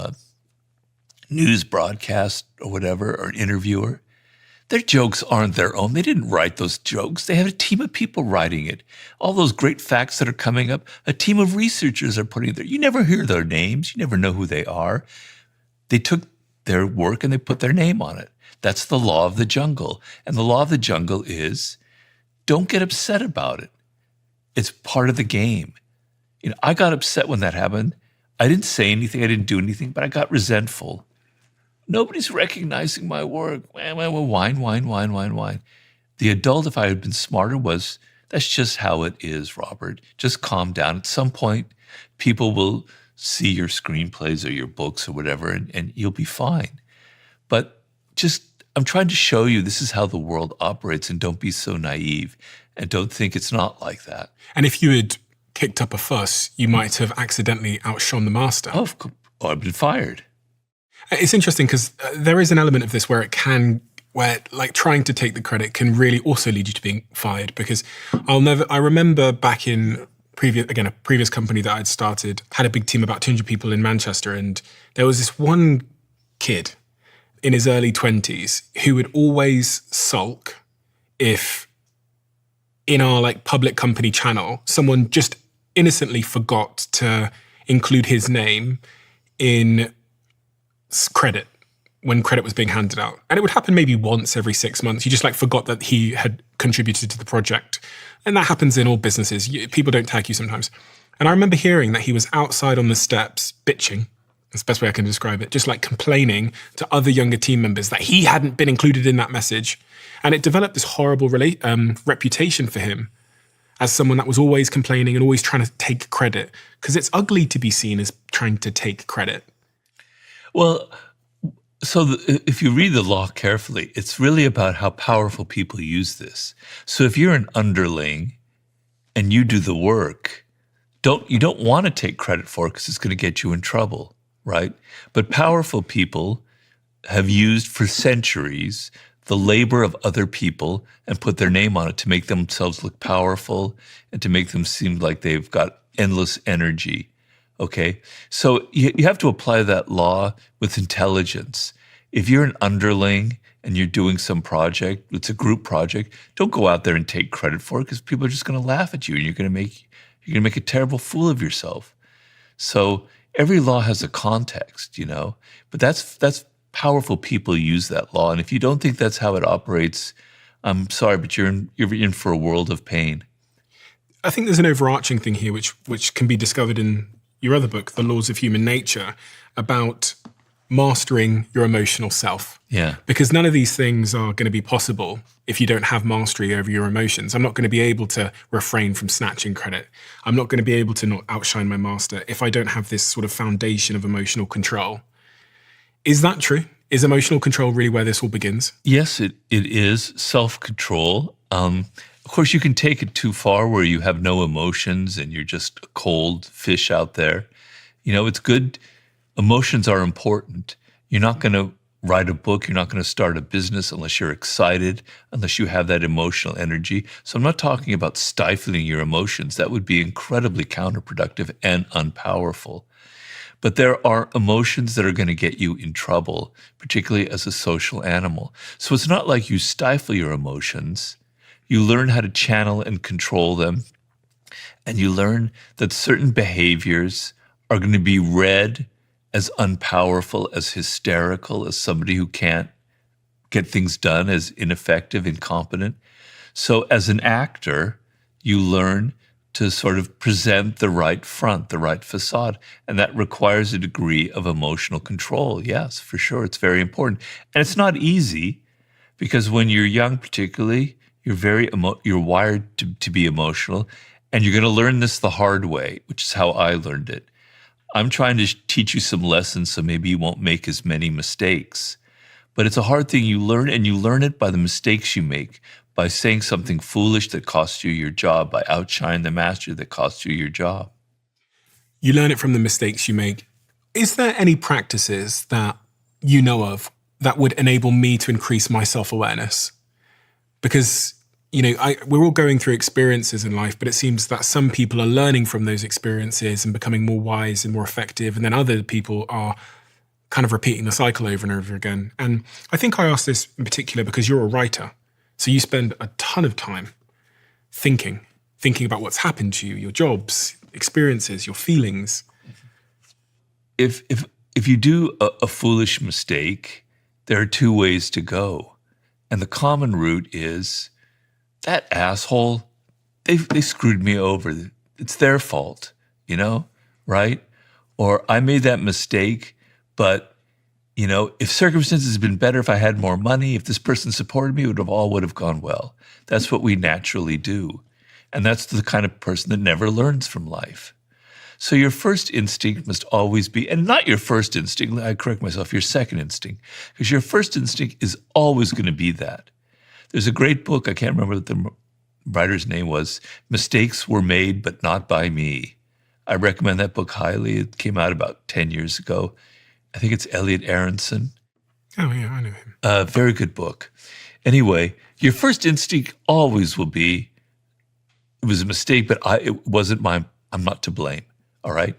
news broadcast or whatever, or an interviewer, their jokes aren't their own. They didn't write those jokes. They have a team of people writing it. All those great facts that are coming up, a team of researchers are putting it there. You never hear their names. You never know who they are. They took their work and they put their name on it. That's the law of the jungle. And the law of the jungle is don't get upset about it. It's part of the game. I got upset when that happened. I didn't say anything. I didn't do anything, but I got resentful. Nobody's recognizing my work. Whine. The adult, if I had been smarter, was, that's just how it is, Robert. Just calm down. At some point, people will see your screenplays or your books or whatever, and you'll be fine. But I'm trying to show you this is how the world operates, and don't be so naive, and don't think it's not like that. And if you had kicked up a fuss, you might have accidentally outshone the master. Oh, I've been fired. It's interesting because there is an element of this where like trying to take the credit can really also lead you to being fired, because I remember back in a previous company that I'd started, had a big team, about 200 people in Manchester. And there was this one kid in his early 20s who would always sulk if in our like public company channel, someone just innocently forgot to include his name in credit when credit was being handed out. And it would happen maybe once every 6 months. You just like forgot that he had contributed to the project. And that happens in all businesses. People don't tag you sometimes. And I remember hearing that he was outside on the steps bitching. That's the best way I can describe it. Just like complaining to other younger team members that he hadn't been included in that message. And it developed this horrible reputation for him as someone that was always complaining and always trying to take credit, because it's ugly to be seen as trying to take credit. Well, so if you read the law carefully, it's really about how powerful people use this. So if you're an underling and you do the work, you don't want to take credit for it because it's going to get you in trouble, right? But powerful people have used for centuries the labor of other people and put their name on it to make themselves look powerful and to make them seem like they've got endless energy. Okay, so you have to apply that law with intelligence. If you're an underling and you're doing some project, it's a group project, don't go out there and take credit for it, because people are just going to laugh at you and you're going to make a terrible fool of yourself. So every law has a context, but that's powerful people use that law. And if you don't think that's how it operates, I'm sorry, but you're in for a world of pain. I think there's an overarching thing here which can be discovered in your other book, The Laws of Human Nature, about mastering your emotional self. Yeah. Because none of these things are going to be possible if you don't have mastery over your emotions. I'm not going to be able to refrain from snatching credit. I'm not going to be able to not outshine my master if I don't have this sort of foundation of emotional control. Is that true? Is emotional control really where this all begins? Yes, it is self-control. Of course, you can take it too far where you have no emotions and you're just a cold fish out there. It's good. Emotions are important. You're not going to write a book. You're not going to start a business unless you're excited, unless you have that emotional energy. So I'm not talking about stifling your emotions. That would be incredibly counterproductive and unpowerful. But there are emotions that are going to get you in trouble, particularly as a social animal. So it's not like you stifle your emotions. You learn how to channel and control them. And you learn that certain behaviors are going to be read as unpowerful, as hysterical, as somebody who can't get things done, as ineffective, incompetent. So as an actor, you learn to sort of present the right front, the right facade. And that requires a degree of emotional control. Yes, for sure. It's very important. And it's not easy because when you're young, particularly, you're wired to be emotional. And you're going to learn this the hard way, which is how I learned it. I'm trying to teach you some lessons so maybe you won't make as many mistakes. But it's a hard thing you learn, and you learn it by the mistakes you make, by saying something foolish that costs you your job, by outshining the master that costs you your job. You learn it from the mistakes you make. Is there any practices that you know of that would enable me to increase my self-awareness? Because, you know, we're all going through experiences in life, but it seems that some people are learning from those experiences and becoming more wise and more effective, and then other people are kind of repeating the cycle over and over again. And I think I ask this in particular because you're a writer. So you spend a ton of time thinking about what's happened to you, your jobs, experiences, your feelings. If you do a foolish mistake, there are two ways to go. And the common route is, that asshole, they screwed me over. It's their fault, you know, right? Or I made that mistake, but you know, if circumstances had been better, if I had more money, if this person supported me, it would have gone well. That's what we naturally do. And that's the kind of person that never learns from life. So your first instinct must always be, and not your first instinct, I correct myself, your second instinct, because your first instinct is always going to be that. There's a great book, I can't remember what the writer's name was, Mistakes Were Made But Not By Me. I recommend that book highly. It came out about 10 years ago. I think it's Elliot Aronson. Oh, yeah, I know him. Very good book. Anyway, your first instinct always will be, it was a mistake, but it wasn't mine. I'm not to blame, all right?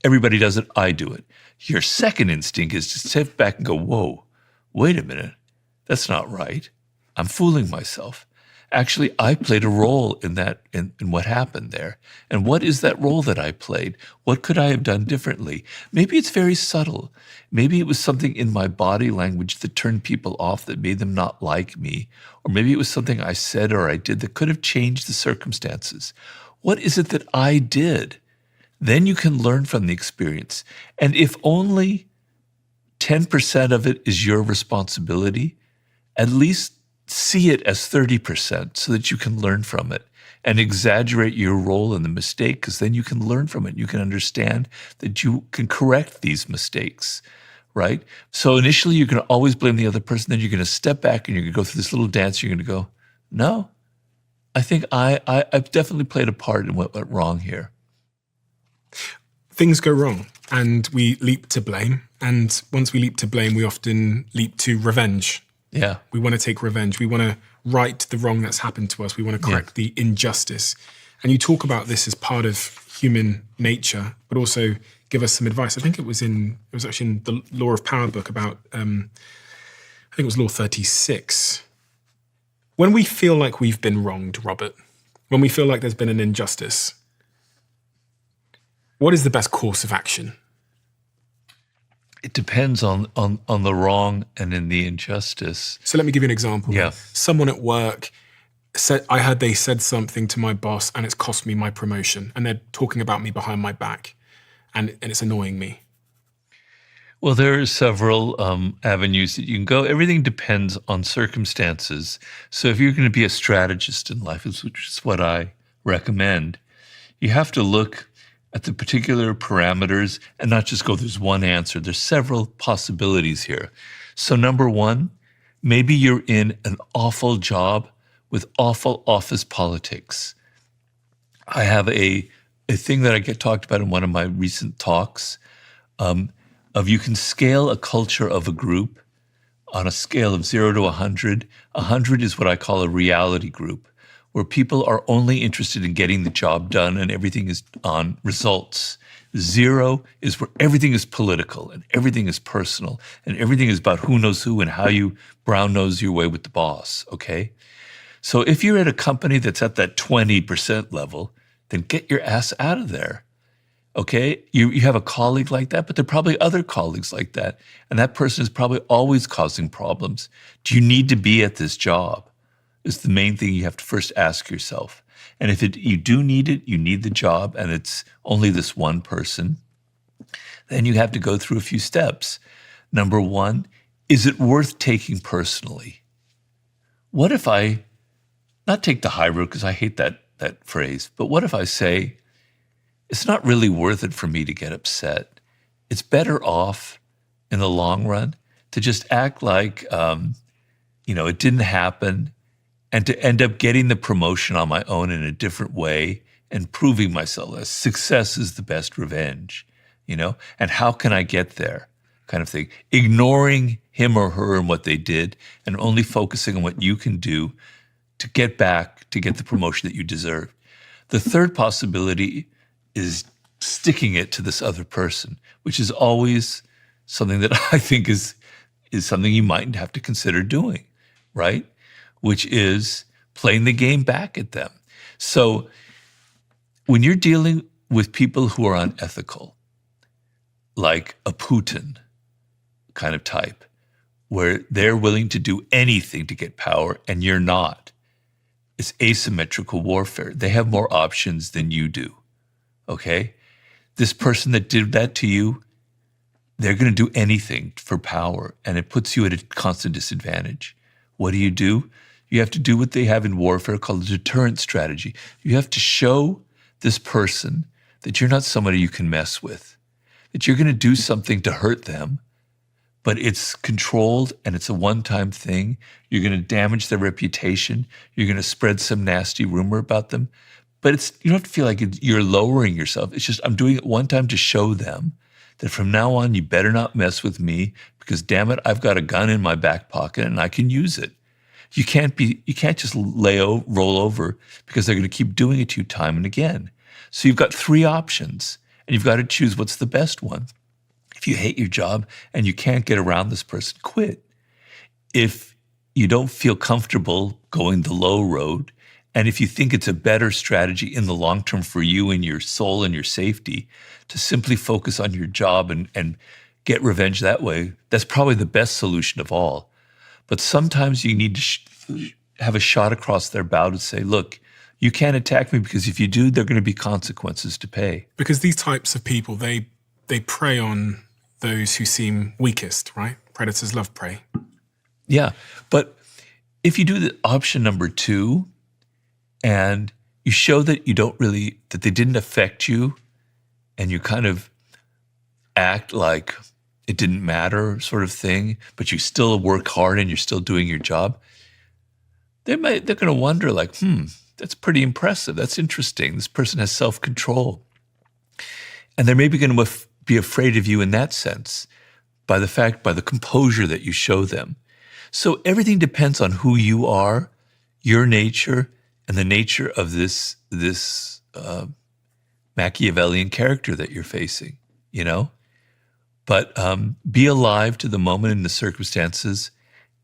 Everybody does it. I do it. Your second instinct is to step back and go, whoa, wait a minute. That's not right. I'm fooling myself. Actually, I played a role in that, in what happened there. And what is that role that I played? What could I have done differently? Maybe it's very subtle. Maybe it was something in my body language that turned people off, that made them not like me. Or maybe it was something I said or I did that could have changed the circumstances. What is it that I did? Then you can learn from the experience. And if only 10% of it is your responsibility, at least see it as 30% so that you can learn from it and exaggerate your role in the mistake, because then you can learn from it. You can understand that you can correct these mistakes, right? So initially you're going to always blame the other person. Then you're going to step back and you're going to go through this little dance. You're going to go, no, I think I've definitely played a part in what went wrong here. Things go wrong and we leap to blame. And once we leap to blame, we often leap to revenge. Yeah. We want to take revenge. We want to right the wrong that's happened to us. We want to correct the injustice. And you talk about this as part of human nature, but also give us some advice. I think it was actually in the Law of Power book about, I think it was Law 36. When we feel like we've been wronged, Robert, when we feel like there's been an injustice, what is the best course of action? It depends on the wrong and in the injustice. So let me give you an example. Yeah. Someone at work said, I heard they said something to my boss and it's cost me my promotion, and they're talking about me behind my back, and it's annoying me. Well, there are several avenues that you can go. Everything depends on circumstances. So if you're going to be a strategist in life, which is what I recommend, you have to look at the particular parameters and not just go, there's one answer. There's several possibilities here. So number one, maybe you're in an awful job with awful office politics. I have a thing that I get talked about in one of my recent talks of you can scale a culture of a group on a scale of 0 to 100, 100 is what I call a reality group, where people are only interested in getting the job done and everything is on results. 0 is where everything is political and everything is personal and everything is about who knows who and how you brown nose your way with the boss, okay? So if you're at a company that's at that 20% level, then get your ass out of there, okay? You have a colleague like that, but there are probably other colleagues like that, and that person is probably always causing problems. Do you need to be at this job? Is the main thing you have to first ask yourself. And if you do need it, you need the job, and it's only this one person, then you have to go through a few steps. Number one, is it worth taking personally? What if I, not take the high road because I hate that phrase, but what if I say, it's not really worth it for me to get upset. It's better off in the long run to just act like, it didn't happen, and to end up getting the promotion on my own in a different way and proving myself that success is the best revenge, and how can I get there kind of thing. Ignoring him or her and what they did and only focusing on what you can do to get back, to get the promotion that you deserve. The third possibility is sticking it to this other person, which is always something that I think is something you might have to consider doing, right? Which is playing the game back at them. So when you're dealing with people who are unethical, like a Putin kind of type, where they're willing to do anything to get power and you're not, it's asymmetrical warfare. They have more options than you do, okay? This person that did that to you, they're going to do anything for power, and it puts you at a constant disadvantage. What do? You have to do what they have in warfare called a deterrent strategy. You have to show this person that you're not somebody you can mess with, that you're going to do something to hurt them, but it's controlled and it's a one-time thing. You're going to damage their reputation. You're going to spread some nasty rumor about them. But you don't have to feel like you're lowering yourself. It's just, I'm doing it one time to show them that from now on, you better not mess with me because, damn it, I've got a gun in my back pocket and I can use it. You can't just roll over because they're going to keep doing it to you time and again. So you've got 3 options and you've got to choose what's the best one. If you hate your job and you can't get around this person, quit. If you don't feel comfortable going the low road, and if you think it's a better strategy in the long term for you and your soul and your safety to simply focus on your job and get revenge that way, that's probably the best solution of all. But sometimes you need to have a shot across their bow to say, look, you can't attack me because if you do, there are going to be consequences to pay. Because these types of people, they prey on those who seem weakest, right? Predators love prey. Yeah, but if you do the option number 2 and you show that that they didn't affect you and you kind of act like it didn't matter sort of thing, but you still work hard and you're still doing your job, they're going to wonder like, that's pretty impressive. That's interesting. This person has self-control. And they're maybe going to be afraid of you in that sense by the composure that you show them. So everything depends on who you are, your nature, and the nature of this Machiavellian character that you're facing, But be alive to the moment and the circumstances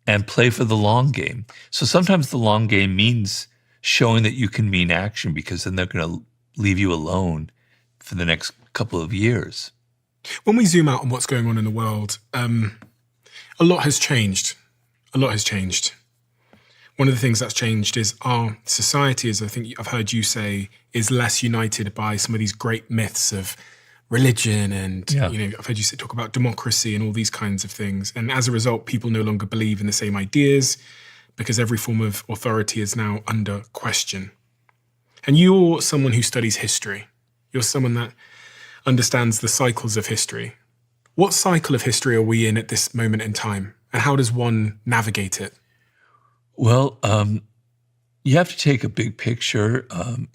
and play for the long game. So sometimes the long game means showing that you can mean action because then they're going to leave you alone for the next couple of years. When we zoom out on what's going on in the world, a lot has changed. A lot has changed. One of the things that's changed is our society, as I think I've heard you say, is less united by some of these great myths of religion and, I've heard you talk about democracy and all these kinds of things. And as a result, people no longer believe in the same ideas because every form of authority is now under question. And you're someone who studies history. You're someone that understands the cycles of history. What cycle of history are we in at this moment in time? And how does one navigate it? Well, you have to take a big picture,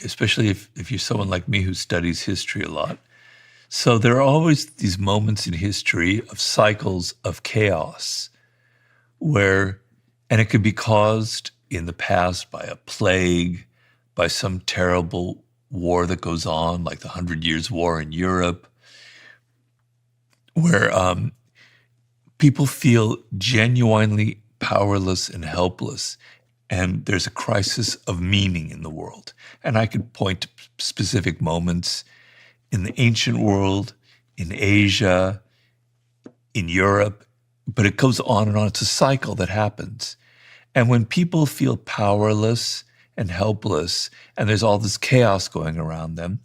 especially if you're someone like me who studies history a lot. So there are always these moments in history of cycles of chaos and it could be caused in the past by a plague, by some terrible war that goes on, like the 100 Years' War in Europe, where people feel genuinely powerless and helpless, and there's a crisis of meaning in the world. And I could point to specific moments in the ancient world, in Asia, in Europe, but it goes on and on. It's a cycle that happens. And when people feel powerless and helpless, and there's all this chaos going around them,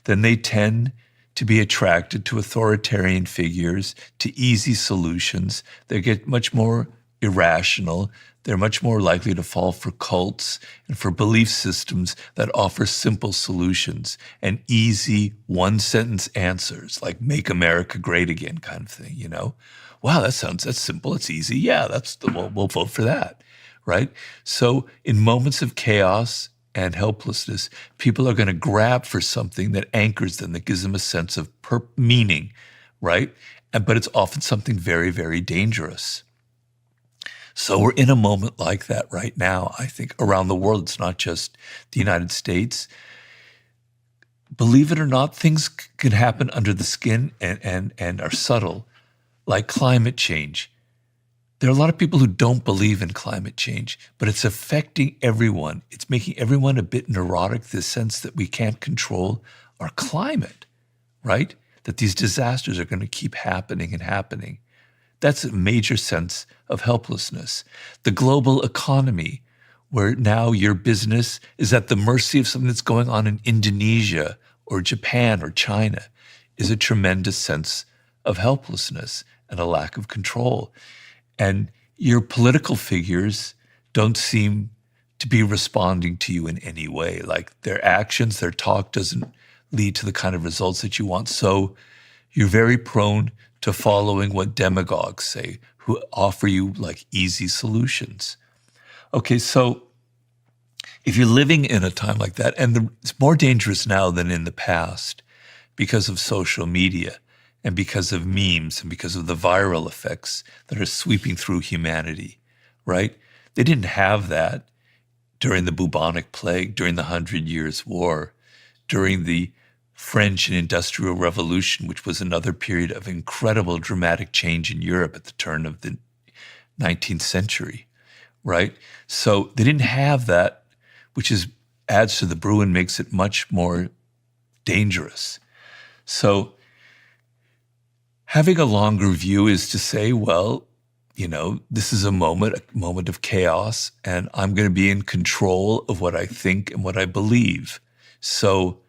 then they tend to be attracted to authoritarian figures, to easy solutions. They get much more irrational. They're much more likely to fall for cults and for belief systems that offer simple solutions and easy one-sentence answers, like "Make America Great Again" kind of thing, you know? Wow, that's simple, it's easy. Yeah, we'll vote for that, right? So in moments of chaos and helplessness, people are going to grab for something that anchors them, that gives them a sense of meaning, right? But it's often something very, very dangerous. So we're in a moment like that right now, I think, around the world. It's not just the United States. Believe it or not, things can happen under the skin and are subtle, like climate change. There are a lot of people who don't believe in climate change, but it's affecting everyone. It's making everyone a bit neurotic, the sense that we can't control our climate, right? That these disasters are going to keep happening and happening. That's a major sense of helplessness. The global economy, where now your business is at the mercy of something that's going on in Indonesia or Japan or China, is a tremendous sense of helplessness and a lack of control. And your political figures don't seem to be responding to you in any way. Like their actions, their talk doesn't lead to the kind of results that you want. So you're very prone to following what demagogues say, who offer you like easy solutions. Okay, so if you're living in a time like that, and it's more dangerous now than in the past because of social media, and because of memes and because of the viral effects that are sweeping through humanity, right? They didn't have that during the bubonic plague, during the 100 Years' War, during the French and Industrial Revolution, which was another period of incredible dramatic change in Europe at the turn of the 19th century, right? So they didn't have that, which adds to the brew and makes it much more dangerous. So having a longer view is to say, well, you know, this is a moment of chaos, and I'm going to be in control of what I think and what I believe. So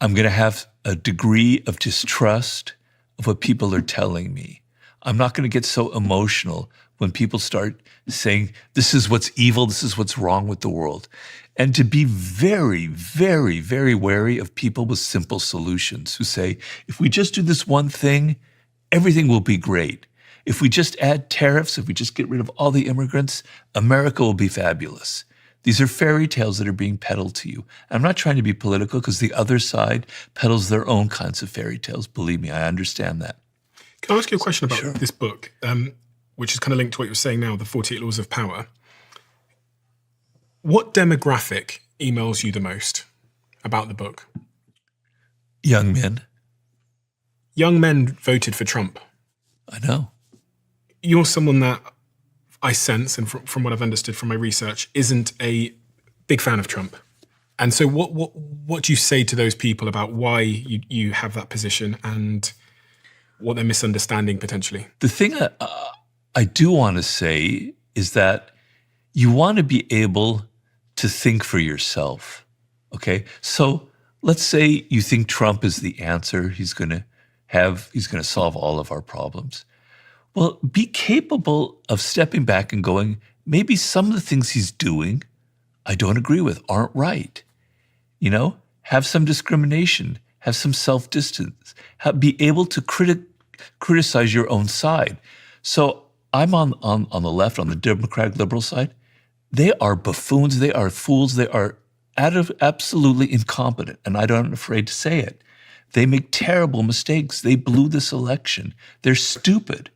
I'm going to have a degree of distrust of what people are telling me. I'm not going to get so emotional when people start saying, this is what's evil, this is what's wrong with the world. And to be very, very, very wary of people with simple solutions who say, if we just do this one thing, everything will be great. If we just add tariffs, if we just get rid of all the immigrants, America will be fabulous. These are fairy tales that are being peddled to you. I'm not trying to be political because the other side peddles their own kinds of fairy tales. Believe me, I understand that. Can I ask you a question about Sure. this book, which is kind of linked to what you're saying now, the 48 Laws of Power? What demographic emails you the most about the book? Young men. Young men voted for Trump. I know. You're someone that I sense, and from what I've understood from my research, isn't a big fan of Trump. And so what do you say to those people about why you have that position and what they're misunderstanding potentially? The thing I do want to say is that you want to be able to think for yourself, okay? So let's say you think Trump is the answer. He's going to solve all of our problems. Well, be capable of stepping back and going, maybe some of the things he's doing I don't agree with, aren't right. You know, have some discrimination, have some self-distance, be able to criticize your own side. So I'm on the left, on the Democratic liberal side. They are buffoons, they are fools, they are absolutely incompetent, and I'm not afraid to say it. They make terrible mistakes. They blew this election. They're stupid.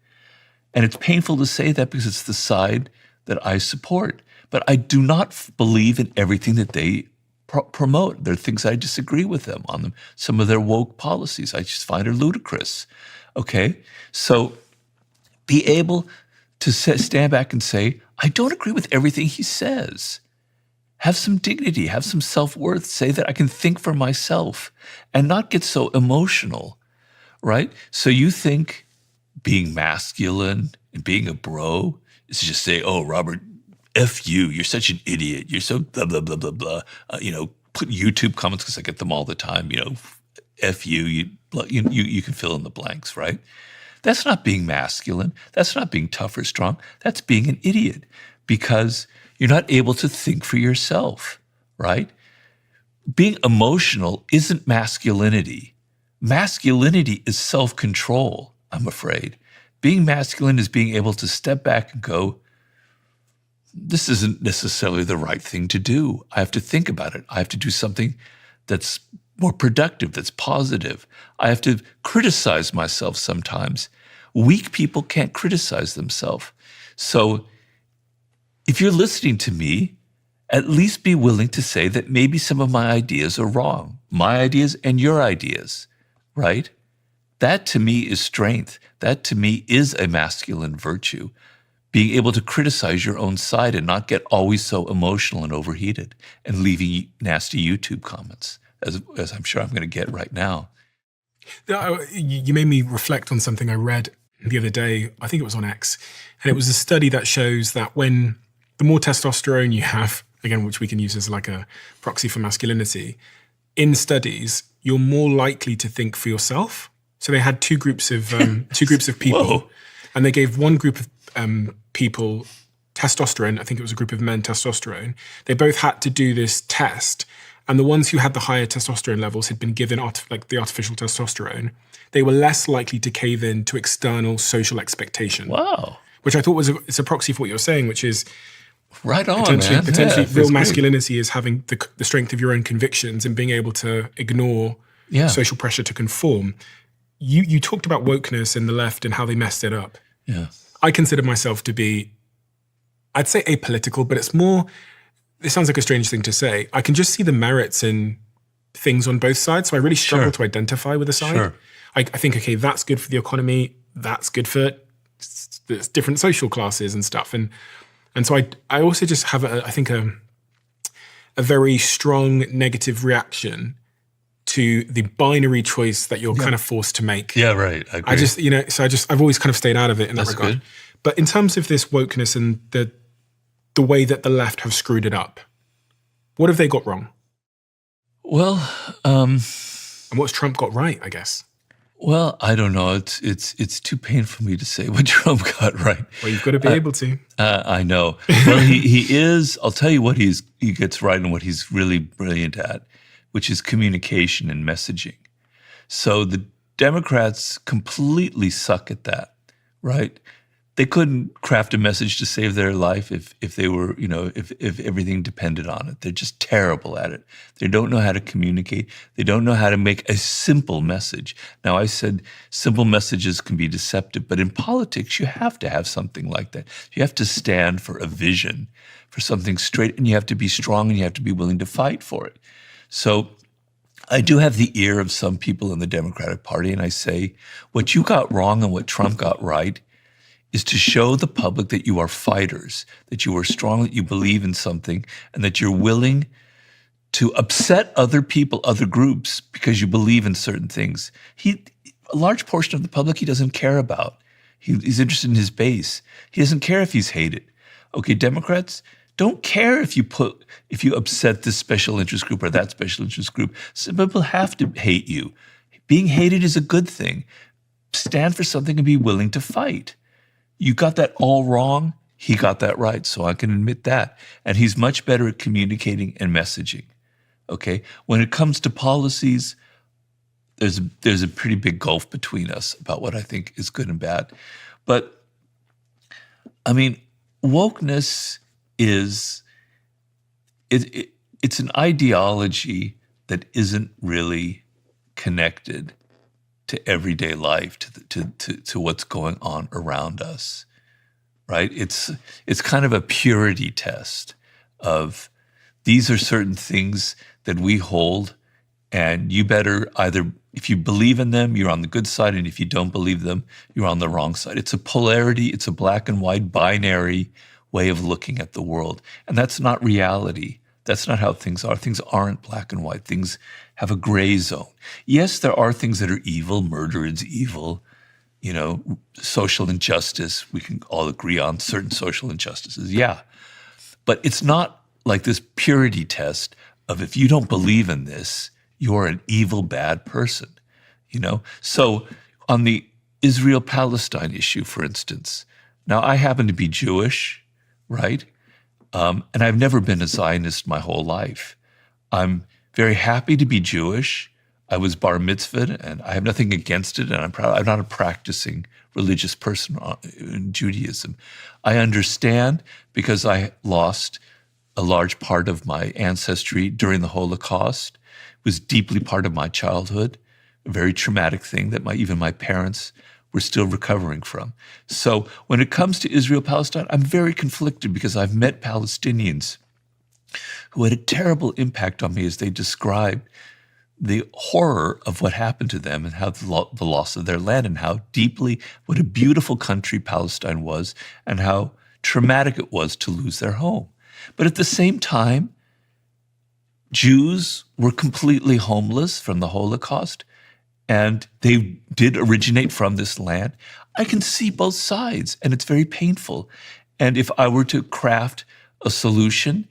And it's painful to say that because it's the side that I support. But I do not believe in everything that they promote. There are things I disagree with them on them. Some of their woke policies I just find are ludicrous. Okay? So be able to stand back and say, I don't agree with everything he says. Have some dignity, have some self-worth, say that I can think for myself and not get so emotional, right? So you think being masculine and being a bro is just say, oh, Robert, F you, you're such an idiot. You're so blah, blah, blah, blah, blah. Put YouTube comments because I get them all the time, F you, you can fill in the blanks, right? That's not being masculine. That's not being tough or strong. That's being an idiot because you're not able to think for yourself, right? Being emotional isn't masculinity. Masculinity is self-control, I'm afraid. Being masculine is being able to step back and go, this isn't necessarily the right thing to do. I have to think about it. I have to do something that's more productive, that's positive. I have to criticize myself sometimes. Weak people can't criticize themselves. So if you're listening to me, at least be willing to say that maybe some of my ideas are wrong. My ideas and your ideas, right? That to me is strength. That to me is a masculine virtue. Being able to criticize your own side and not get always so emotional and overheated and leaving nasty YouTube comments, as I'm sure I'm going to get right now. You made me reflect on something I read the other day. I think it was on X. And it was a study that shows that when the more testosterone you have, again, which we can use as like a proxy for masculinity, in studies, you're more likely to think for yourself. So they had two groups of people, Whoa. and they gave one group of people testosterone. I think it was a group of men, testosterone. They both had to do this test. And the ones who had the higher testosterone levels had been given the artificial testosterone. They were less likely to cave in to external social expectation. Wow. Which I thought it's a proxy for what you're saying, which is right on, potentially yeah, real masculinity is having the strength of your own convictions and being able to ignore social pressure to conform. You talked about wokeness in the left and how they messed it up. Yeah. I consider myself to be, I'd say apolitical, but it's more, it sounds like a strange thing to say. I can just see the merits in things on both sides. So I really struggle to identify with a side. Sure. I think, okay, that's good for the economy. That's good for different social classes and stuff. And so I also just have, I think, a very strong negative reaction to the binary choice that you're kind of forced to make. Yeah, right. I agree. I've always kind of stayed out of it in that regard. Good. But in terms of this wokeness and the way that the left have screwed it up, what have they got wrong? Well, and what's Trump got right, I guess? Well, I don't know. It's too painful for me to say what Trump got right. Well, you've got to be able to. I know. Well, he is. I'll tell you what he gets right and what he's really brilliant at, which is communication and messaging. So the Democrats completely suck at that, right? They couldn't craft a message to save their life if they were, if everything depended on it. They're just terrible at it. They don't know how to communicate. They don't know how to make a simple message. Now, I said simple messages can be deceptive, but in politics, you have to have something like that. You have to stand for a vision, for something straight, and you have to be strong and you have to be willing to fight for it. So I do have the ear of some people in the Democratic Party, and I say, what you got wrong and what Trump got right is to show the public that you are fighters, that you are strong, that you believe in something, and that you're willing to upset other people, other groups, because you believe in certain things. A large portion of the public he doesn't care about. He's interested in his base. He doesn't care if he's hated. Okay, Democrats don't care if you upset this special interest group or that special interest group. Some people have to hate you. Being hated is a good thing. Stand for something and be willing to fight. You got that all wrong. He got that right, so I can admit that. And he's much better at communicating and messaging, okay? When it comes to policies, there's a pretty big gulf between us about what I think is good and bad. But, I mean, wokeness is, it's an ideology that isn't really connected to everyday life, to what's going on around us, right? It's kind of a purity test of these are certain things that we hold, and you better either, if you believe in them, you're on the good side, and if you don't believe them, you're on the wrong side. It's a polarity, it's a black and white binary way of looking at the world. And that's not reality. That's not how things are. Things aren't black and white. Things have a gray zone. Yes, there are things that are evil. Murder is evil. Social injustice, we can all agree on certain social injustices. Yeah. But it's not like this purity test of if you don't believe in this, you're an evil, bad person, So on the Israel-Palestine issue, for instance, now I happen to be Jewish, right? And I've never been a Zionist my whole life. I'm very happy to be Jewish. I was bar mitzvahed, and I have nothing against it, and I'm proud. I'm not a practicing religious person in Judaism. I understand because I lost a large part of my ancestry during the Holocaust. It was deeply part of my childhood, a very traumatic thing that even my parents were still recovering from. So when it comes to Israel-Palestine, I'm very conflicted because I've met Palestinians who had a terrible impact on me as they described the horror of what happened to them and how the loss of their land and how deeply, what a beautiful country Palestine was and how traumatic it was to lose their home. But at the same time, Jews were completely homeless from the Holocaust, and they did originate from this land. I can see both sides, and it's very painful. And if I were to craft a solution,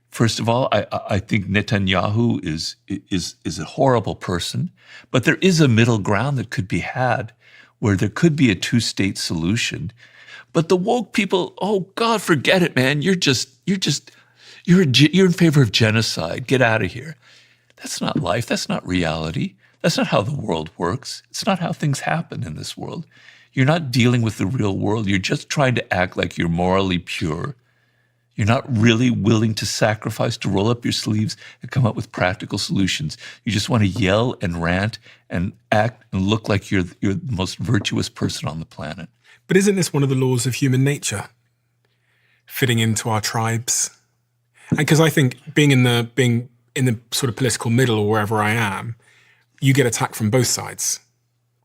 first of all, I think Netanyahu is a horrible person, but there is a middle ground that could be had where there could be a two-state solution. But the woke people, oh God, forget it, man. You're in favor of genocide. Get out of here. That's not life. That's not reality. That's not how the world works. It's not how things happen in this world. You're not dealing with the real world. You're just trying to act like you're morally pure. You're not really willing to sacrifice, to roll up your sleeves and come up with practical solutions. You just want to yell and rant and act and look like you're the most virtuous person on the planet. But isn't this one of the laws of human nature? Fitting into our tribes? And because I think being in the sort of political middle or wherever I am, you get attacked from both sides.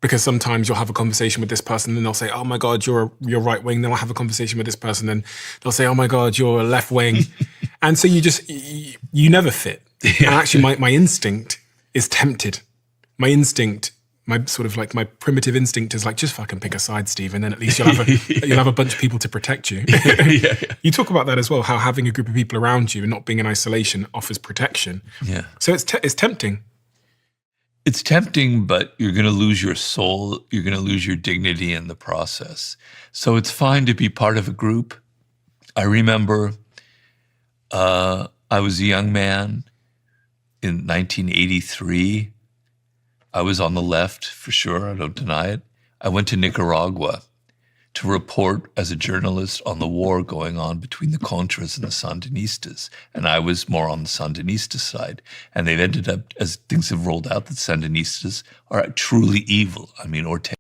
Because sometimes you'll have a conversation with this person and they'll say, oh my God, you're right wing. Then I'll have a conversation with this person and they'll say, oh my God, you're left wing. And so you never fit. Yeah. And actually my instinct is tempted. My instinct, my primitive instinct is like, just fucking pick a side, Steve, and then at least you'll have a bunch of people to protect you. Yeah. You talk about that as well, how having a group of people around you and not being in isolation offers protection. Yeah. So it's tempting. It's tempting, but you're going to lose your soul. You're going to lose your dignity in the process. So it's fine to be part of a group. I remember I was a young man in 1983. I was on the left, for sure. I don't deny it. I went to Nicaragua to report as a journalist on the war going on between the Contras and the Sandinistas. And I was more on the Sandinista side. And they've ended up, as things have rolled out, that Sandinistas are truly evil. I mean, Ortega